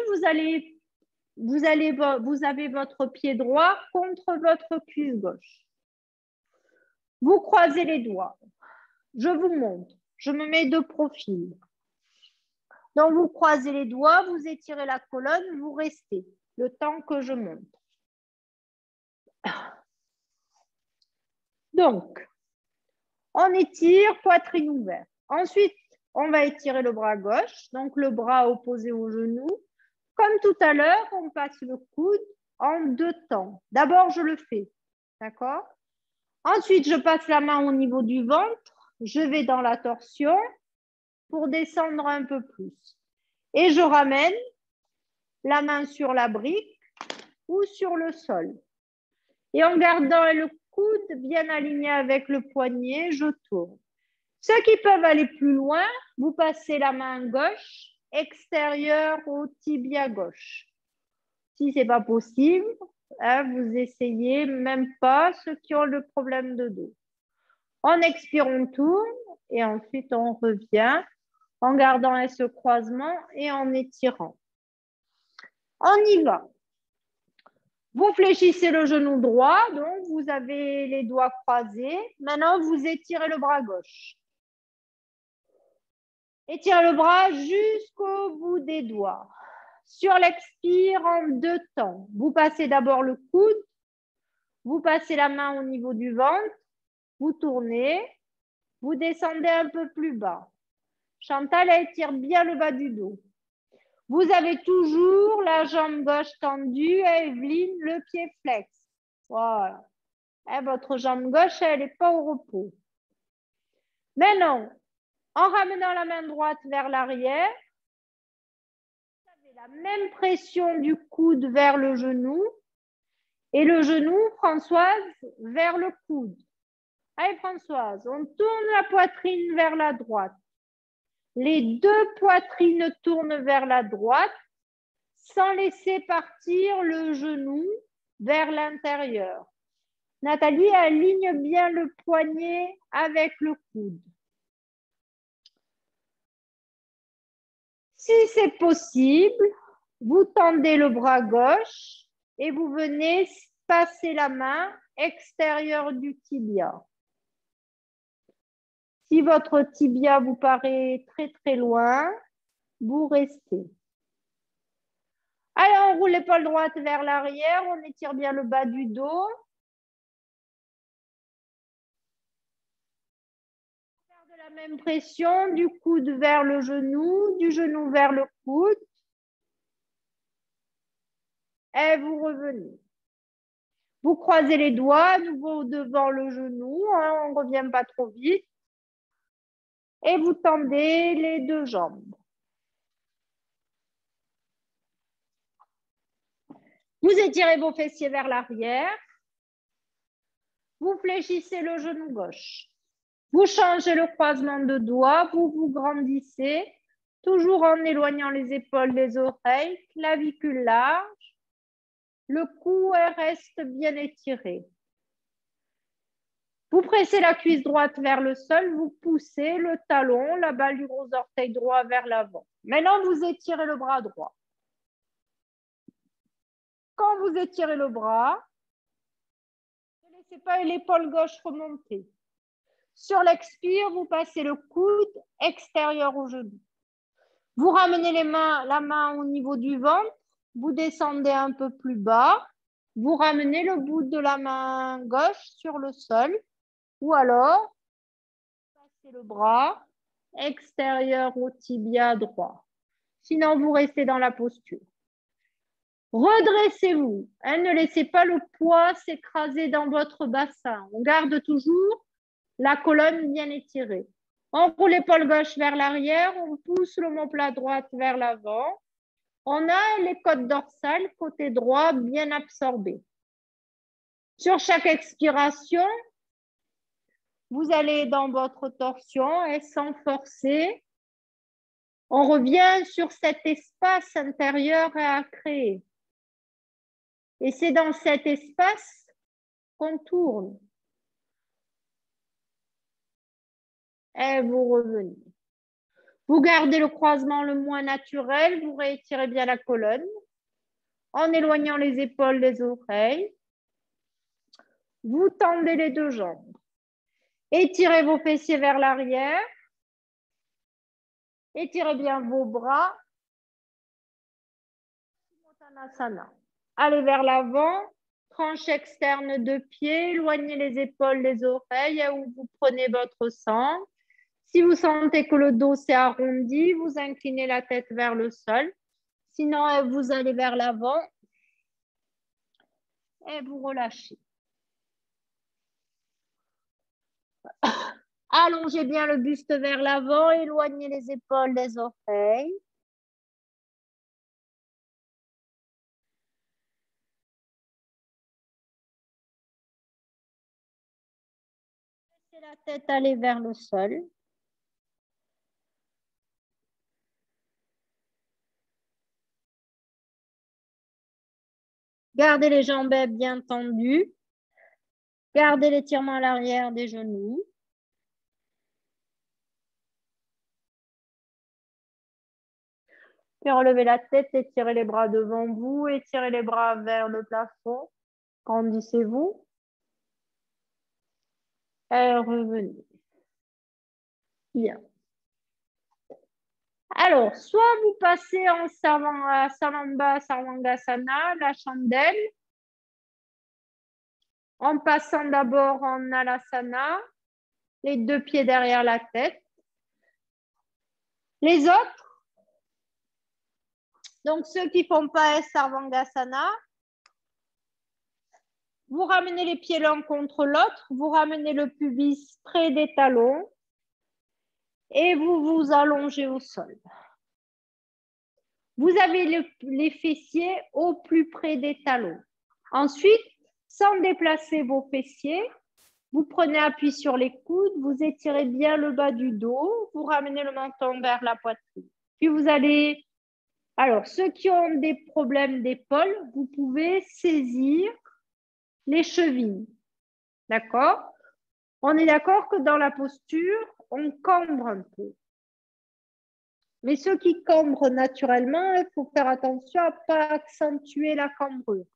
vous avez votre pied droit contre votre cuisse gauche. Vous croisez les doigts. Je vous montre. Je me mets de profil. Donc, vous croisez les doigts, vous étirez la colonne, vous restez le temps que je monte. Donc, on étire, poitrine ouverte. Ensuite, on va étirer le bras gauche, donc le bras opposé au genou. Comme tout à l'heure, on passe le coude en deux temps. D'abord, je le fais, d'accord? Ensuite, je passe la main au niveau du ventre. Je vais dans la torsion pour descendre un peu plus. Et je ramène la main sur la brique ou sur le sol. Et en gardant le coude bien aligné avec le poignet, je tourne. Ceux qui peuvent aller plus loin, vous passez la main gauche extérieure au tibia gauche. Si ce n'est pas possible, vous essayez même pas ceux qui ont le problème de dos. En expirant, on tourne et ensuite on revient en gardant ce croisement et en étirant. On y va. Vous fléchissez le genou droit, donc vous avez les doigts croisés. Maintenant, vous étirez le bras gauche. Étirez le bras jusqu'au bout des doigts. Sur l'expire, en deux temps. Vous passez d'abord le coude, vous passez la main au niveau du ventre, vous tournez, vous descendez un peu plus bas. Chantal, elle étire bien le bas du dos. Vous avez toujours la jambe gauche tendue, Evelyne, le pied flex. Voilà. Et votre jambe gauche, elle n'est pas au repos. Maintenant, en ramenant la main droite vers l'arrière, vous avez la même pression du coude vers le genou et le genou, Françoise, vers le coude. Allez, Françoise, on tourne la poitrine vers la droite. Les deux poitrines tournent vers la droite sans laisser partir le genou vers l'intérieur. Nathalie aligne bien le poignet avec le coude. Si c'est possible, vous tendez le bras gauche et vous venez passer la main extérieure du tibia. Si votre tibia vous paraît très très loin, vous restez. Alors, on roule l'épaule droite vers l'arrière, on étire bien le bas du dos. On garde la même pression, du coude vers le genou, du genou vers le coude. Et vous revenez. Vous croisez les doigts, à nouveau devant le genou, hein, on ne revient pas trop vite. Et vous tendez les deux jambes. Vous étirez vos fessiers vers l'arrière. Vous fléchissez le genou gauche. Vous changez le croisement de doigts, vous vous grandissez, toujours en éloignant les épaules des oreilles, clavicule large. Le cou reste bien étiré. Vous pressez la cuisse droite vers le sol, vous poussez le talon, la balle du gros orteil droit vers l'avant. Maintenant, vous étirez le bras droit. Quand vous étirez le bras, ne laissez pas l'épaule gauche remonter. Sur l'expire, vous passez le coude extérieur au genou. Vous ramenez la main au niveau du ventre, vous descendez un peu plus bas, vous ramenez le bout de la main gauche sur le sol, ou alors, vous passez le bras extérieur au tibia droit. Sinon, vous restez dans la posture. Redressez-vous, hein, ne laissez pas le poids s'écraser dans votre bassin. On garde toujours la colonne bien étirée. On roule l'épaule gauche vers l'arrière, on pousse l'omoplate droite vers l'avant. On a les côtes dorsales, côté droit, bien absorbées. Sur chaque expiration, vous allez dans votre torsion et sans forcer, on revient sur cet espace intérieur à créer. Et c'est dans cet espace qu'on tourne. Et vous revenez. Vous gardez le croisement le moins naturel, vous réétirez bien la colonne en éloignant les épaules des oreilles. Vous tendez les deux jambes. Étirez vos fessiers vers l'arrière. Étirez bien vos bras. Allez vers l'avant. Tranche externe de pied. Éloignez les épaules des oreilles où vous prenez votre centre. Si vous sentez que le dos s'est arrondi, vous inclinez la tête vers le sol. Sinon, vous allez vers l'avant et vous relâchez. Allongez bien le buste vers l'avant, éloignez les épaules des oreilles. Laissez la tête aller vers le sol. Gardez les jambes bien tendues. Gardez l'étirement à l'arrière des genoux. Puis relevez la tête, étirez les bras devant vous, étirez les bras vers le plafond. Grandissez-vous. Et revenez. Bien. Alors, soit vous passez en Salamba, Sarvangasana, la chandelle, en passant d'abord en Alasana, les deux pieds derrière la tête. Les autres, donc ceux qui ne font pas Sarvangasana, vous ramenez les pieds l'un contre l'autre, vous ramenez le pubis près des talons et vous vous allongez au sol. Vous avez les fessiers au plus près des talons. Ensuite, sans déplacer vos fessiers, vous prenez appui sur les coudes, vous étirez bien le bas du dos, vous ramenez le menton vers la poitrine. Puis vous allez... Alors, ceux qui ont des problèmes d'épaule, vous pouvez saisir les chevilles. D'accord? On est d'accord que dans la posture, on cambre un peu. Mais ceux qui cambrent naturellement, il faut faire attention à ne pas accentuer la cambrure.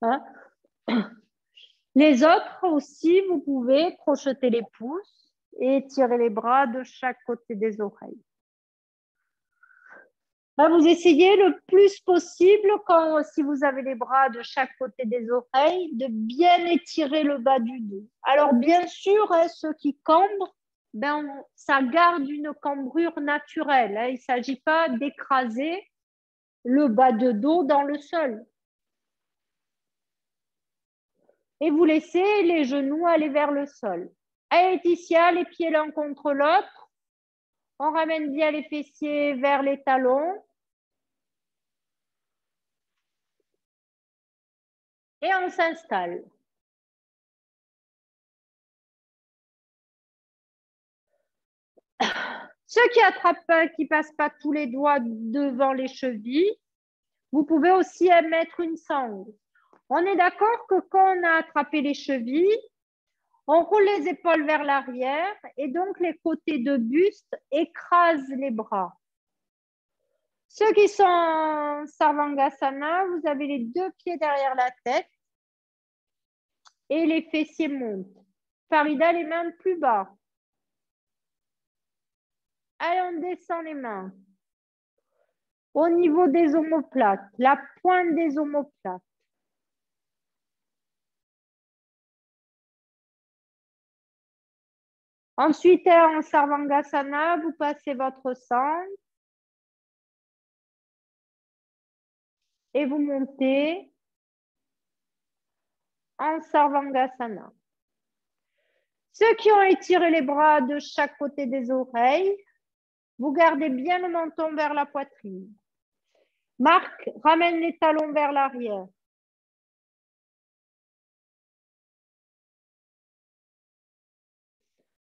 Hein? Les autres aussi, vous pouvez crocheter les pouces et étirer les bras de chaque côté des oreilles. Vous essayez le plus possible, si vous avez les bras de chaque côté des oreilles, de bien étirer le bas du dos. Alors, bien sûr, ceux qui cambrent, ça garde une cambrure naturelle. Il ne s'agit pas d'écraser le bas de dos dans le sol. Et vous laissez les genoux aller vers le sol. Allez, Laetitia, les pieds l'un contre l'autre. On ramène bien les fessiers vers les talons. Et on s'installe. Ceux qui attrapent pas, qui passent pas tous les doigts devant les chevilles, vous pouvez aussi mettre une sangle. On est d'accord que quand on a attrapé les chevilles, on roule les épaules vers l'arrière et donc les côtés de buste écrasent les bras. Ceux qui sont en Sarvangasana, vous avez les deux pieds derrière la tête et les fessiers montent. Farida, les mains plus bas. Allez, on descend les mains. Au niveau des omoplates, la pointe des omoplates. Ensuite, en Sarvangasana, vous passez votre sang et vous montez en Sarvangasana. Ceux qui ont étiré les bras de chaque côté des oreilles, vous gardez bien le menton vers la poitrine. Marc, ramène les talons vers l'arrière.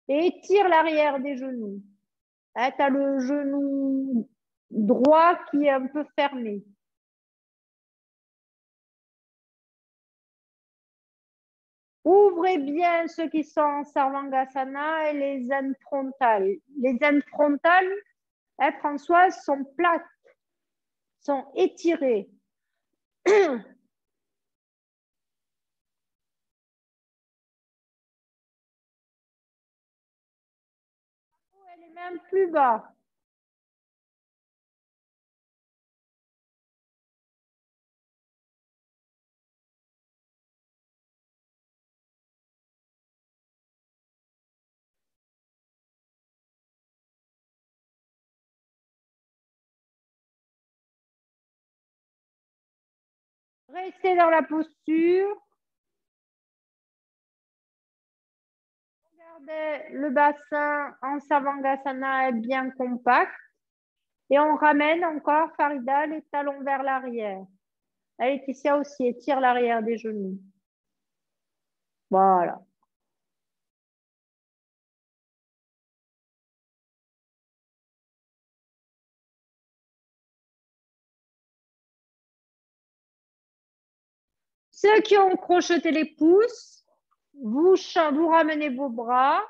Et étire l'arrière des genoux. Tu as le genou droit qui est un peu fermé. Ouvrez bien ceux qui sont en Sarvangasana et les aines frontales. Les aines frontales, Françoise, sont plates, sont étirées. Les mains plus bas. Restez dans la posture. Regardez le bassin en Sarvangasana est bien compact. Et on ramène encore, Farida, les talons vers l'arrière. Laetitia aussi, étire l'arrière des genoux. Voilà. Ceux qui ont crocheté les pouces, vous ramenez vos bras,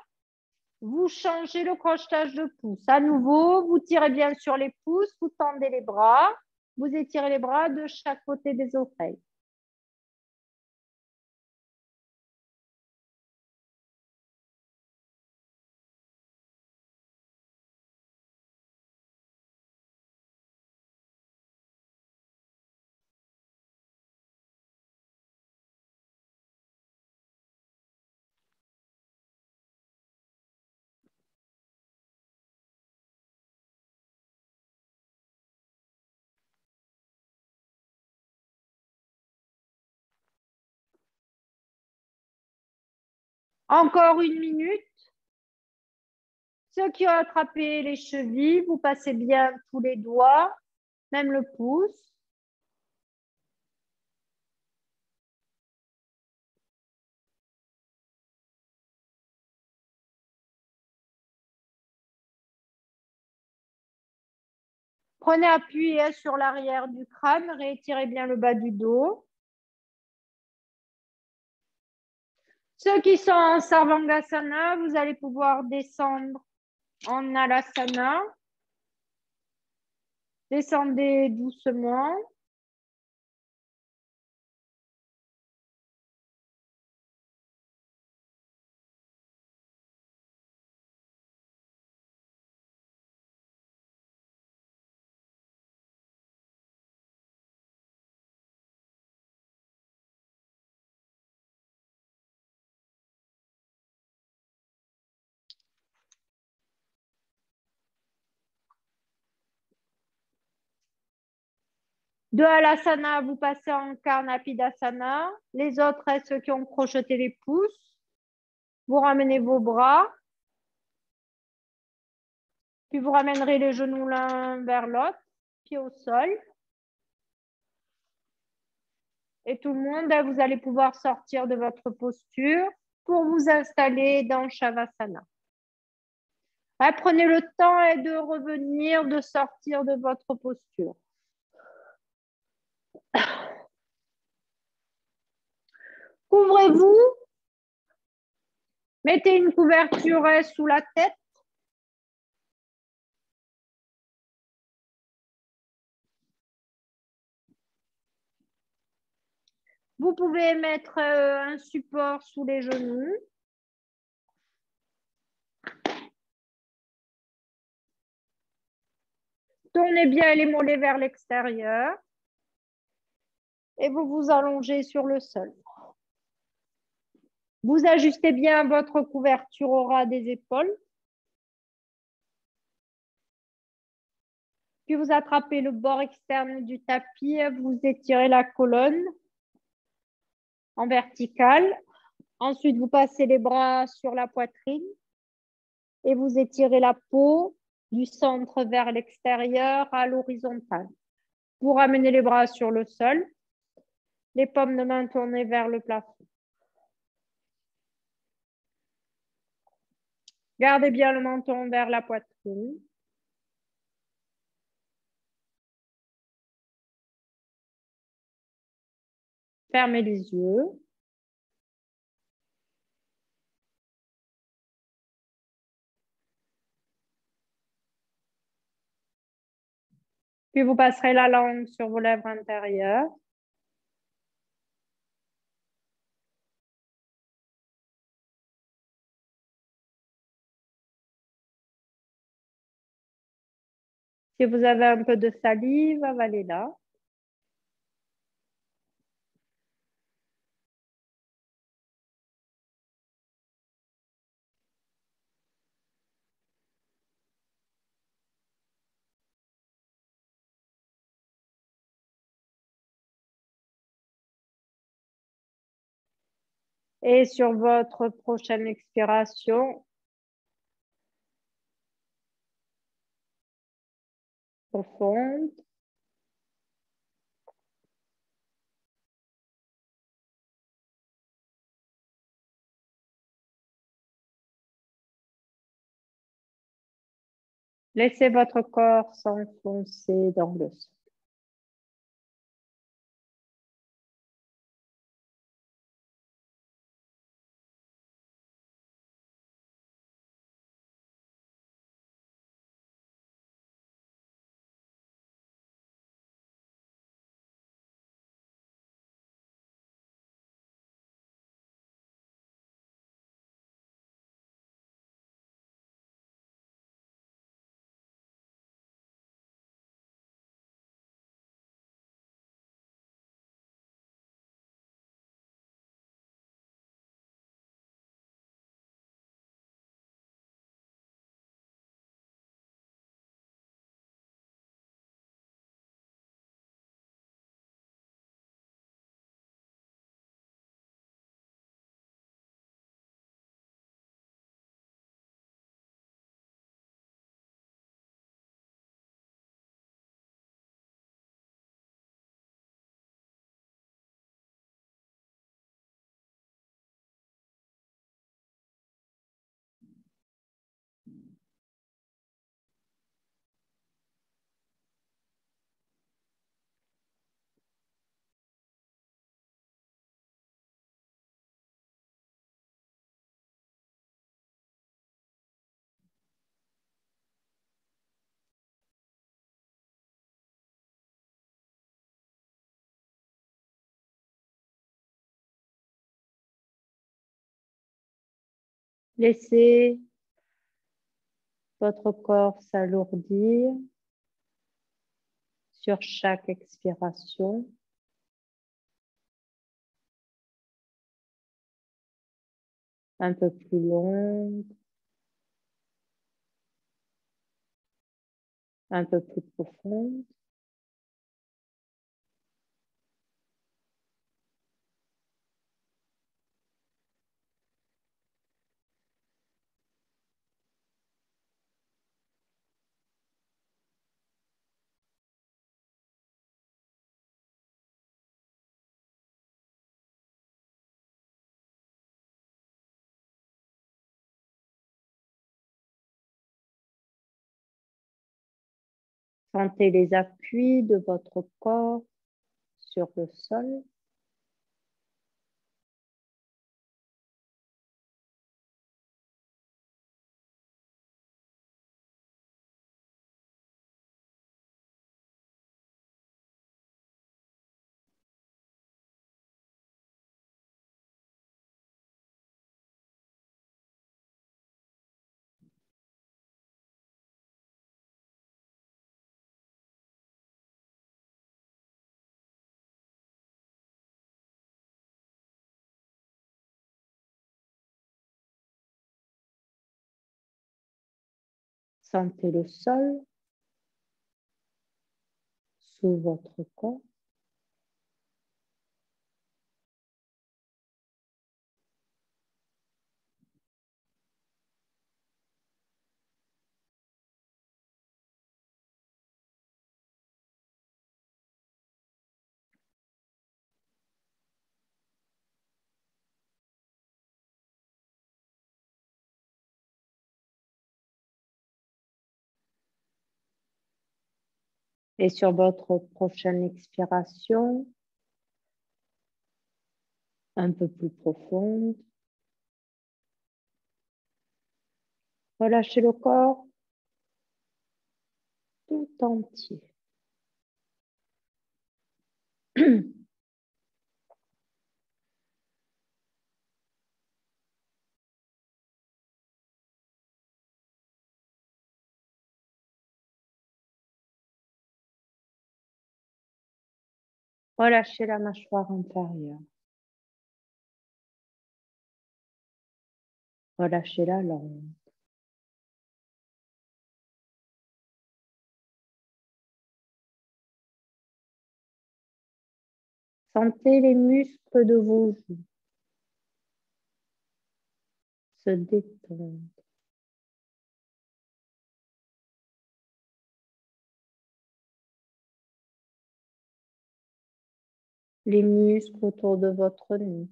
vous changez le crochetage de pouce. À nouveau, vous tirez bien sur les pouces, vous tendez les bras, vous étirez les bras de chaque côté des oreilles. Encore une minute. Ceux qui ont attrapé les chevilles, vous passez bien tous les doigts, même le pouce. Prenez appui sur l'arrière du crâne, réétirez bien le bas du dos. Ceux qui sont en Sarvangasana, vous allez pouvoir descendre en Alasana. Descendez doucement. De Halasana, vous passez en Karnapidasana. Les autres restent ceux qui ont crocheté les pouces. Vous ramenez vos bras. Puis vous ramènerez les genoux l'un vers l'autre, pied au sol. Et tout le monde, vous allez pouvoir sortir de votre posture pour vous installer dans Shavasana. Prenez le temps de revenir, de sortir de votre posture. Couvrez-vous. Mettez une couverture sous la tête. Vous pouvez mettre un support sous les genoux. Tournez bien les mollets vers l'extérieur. Et vous vous allongez sur le sol. Vous ajustez bien votre couverture au ras des épaules. Puis vous attrapez le bord externe du tapis, vous étirez la colonne en verticale. Ensuite, vous passez les bras sur la poitrine et vous étirez la peau du centre vers l'extérieur à l'horizontale. Vous ramenez les bras sur le sol, les paumes de main tournées vers le plafond. Gardez bien le menton vers la poitrine. Fermez les yeux. Puis vous passerez la langue sur vos lèvres intérieures. Si vous avez un peu de salive, avalez-la. Et sur votre prochaine expiration, profonde, laissez votre corps s'enfoncer dans le sol. Laissez votre corps s'alourdir sur chaque expiration. Un peu plus longue, un peu plus profonde. Sentez les appuis de votre corps sur le sol. Sentez le sol sous votre corps. Et sur votre prochaine expiration, un peu plus profonde, relâchez le corps tout entier. Relâchez la mâchoire inférieure. Relâchez la langue. Sentez les muscles de vos joues se détendre. Les muscles autour de votre nez.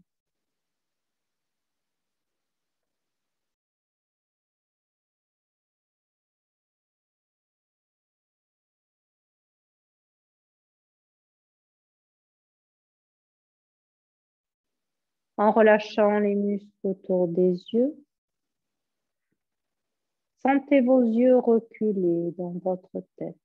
En relâchant les muscles autour des yeux, sentez vos yeux reculer dans votre tête.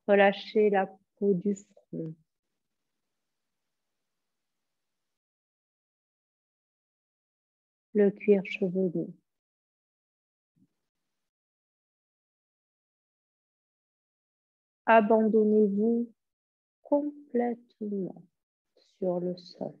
Relâchez la peau du front. Le cuir chevelu. Abandonnez-vous complètement sur le sol.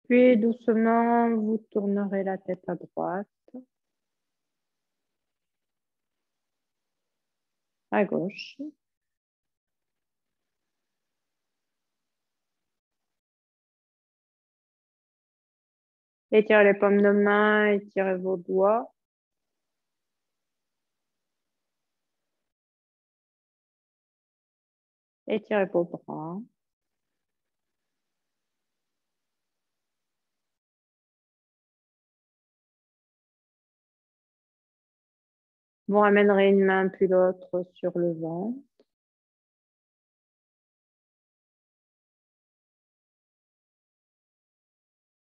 Puis doucement, vous tournerez la tête à droite, à gauche. Étirez les paumes de main, étirez vos doigts. Étirez vos bras. Vous ramènerez une main puis l'autre sur le ventre.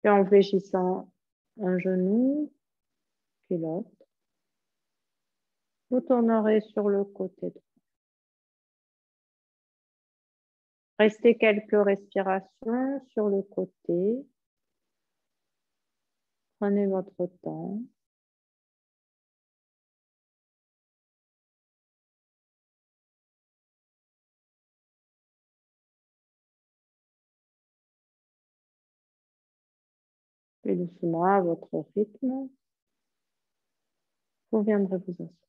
Puis en fléchissant un genou, puis l'autre. Vous tournerez sur le côté droit. Restez quelques respirations sur le côté. Prenez votre temps. Et doucement, à votre rythme, vous viendrez vous asseoir.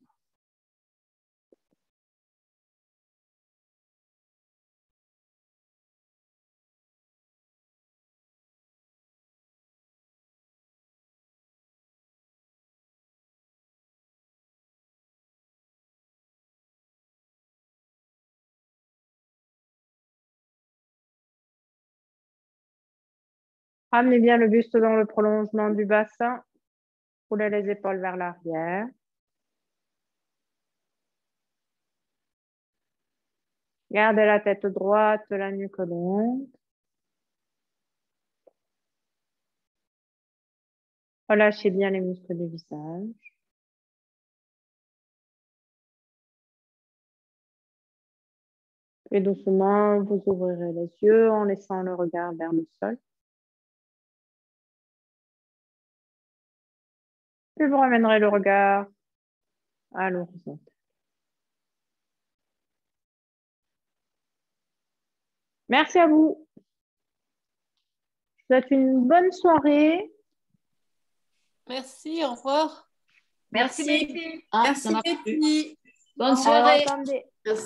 Ramenez bien le buste dans le prolongement du bassin. Roulez les épaules vers l'arrière. Gardez la tête droite, la nuque longue. Relâchez bien les muscles du visage. Et doucement, vous ouvrirez les yeux en laissant le regard vers le sol. Puis vous ramènerez le regard à l'horizontale. Merci à vous. Je vous souhaite une bonne soirée. Merci, au revoir. Merci. Merci. Ah, Merci, ça m'a plu. Betty. Bonne soirée. Attendez. Merci.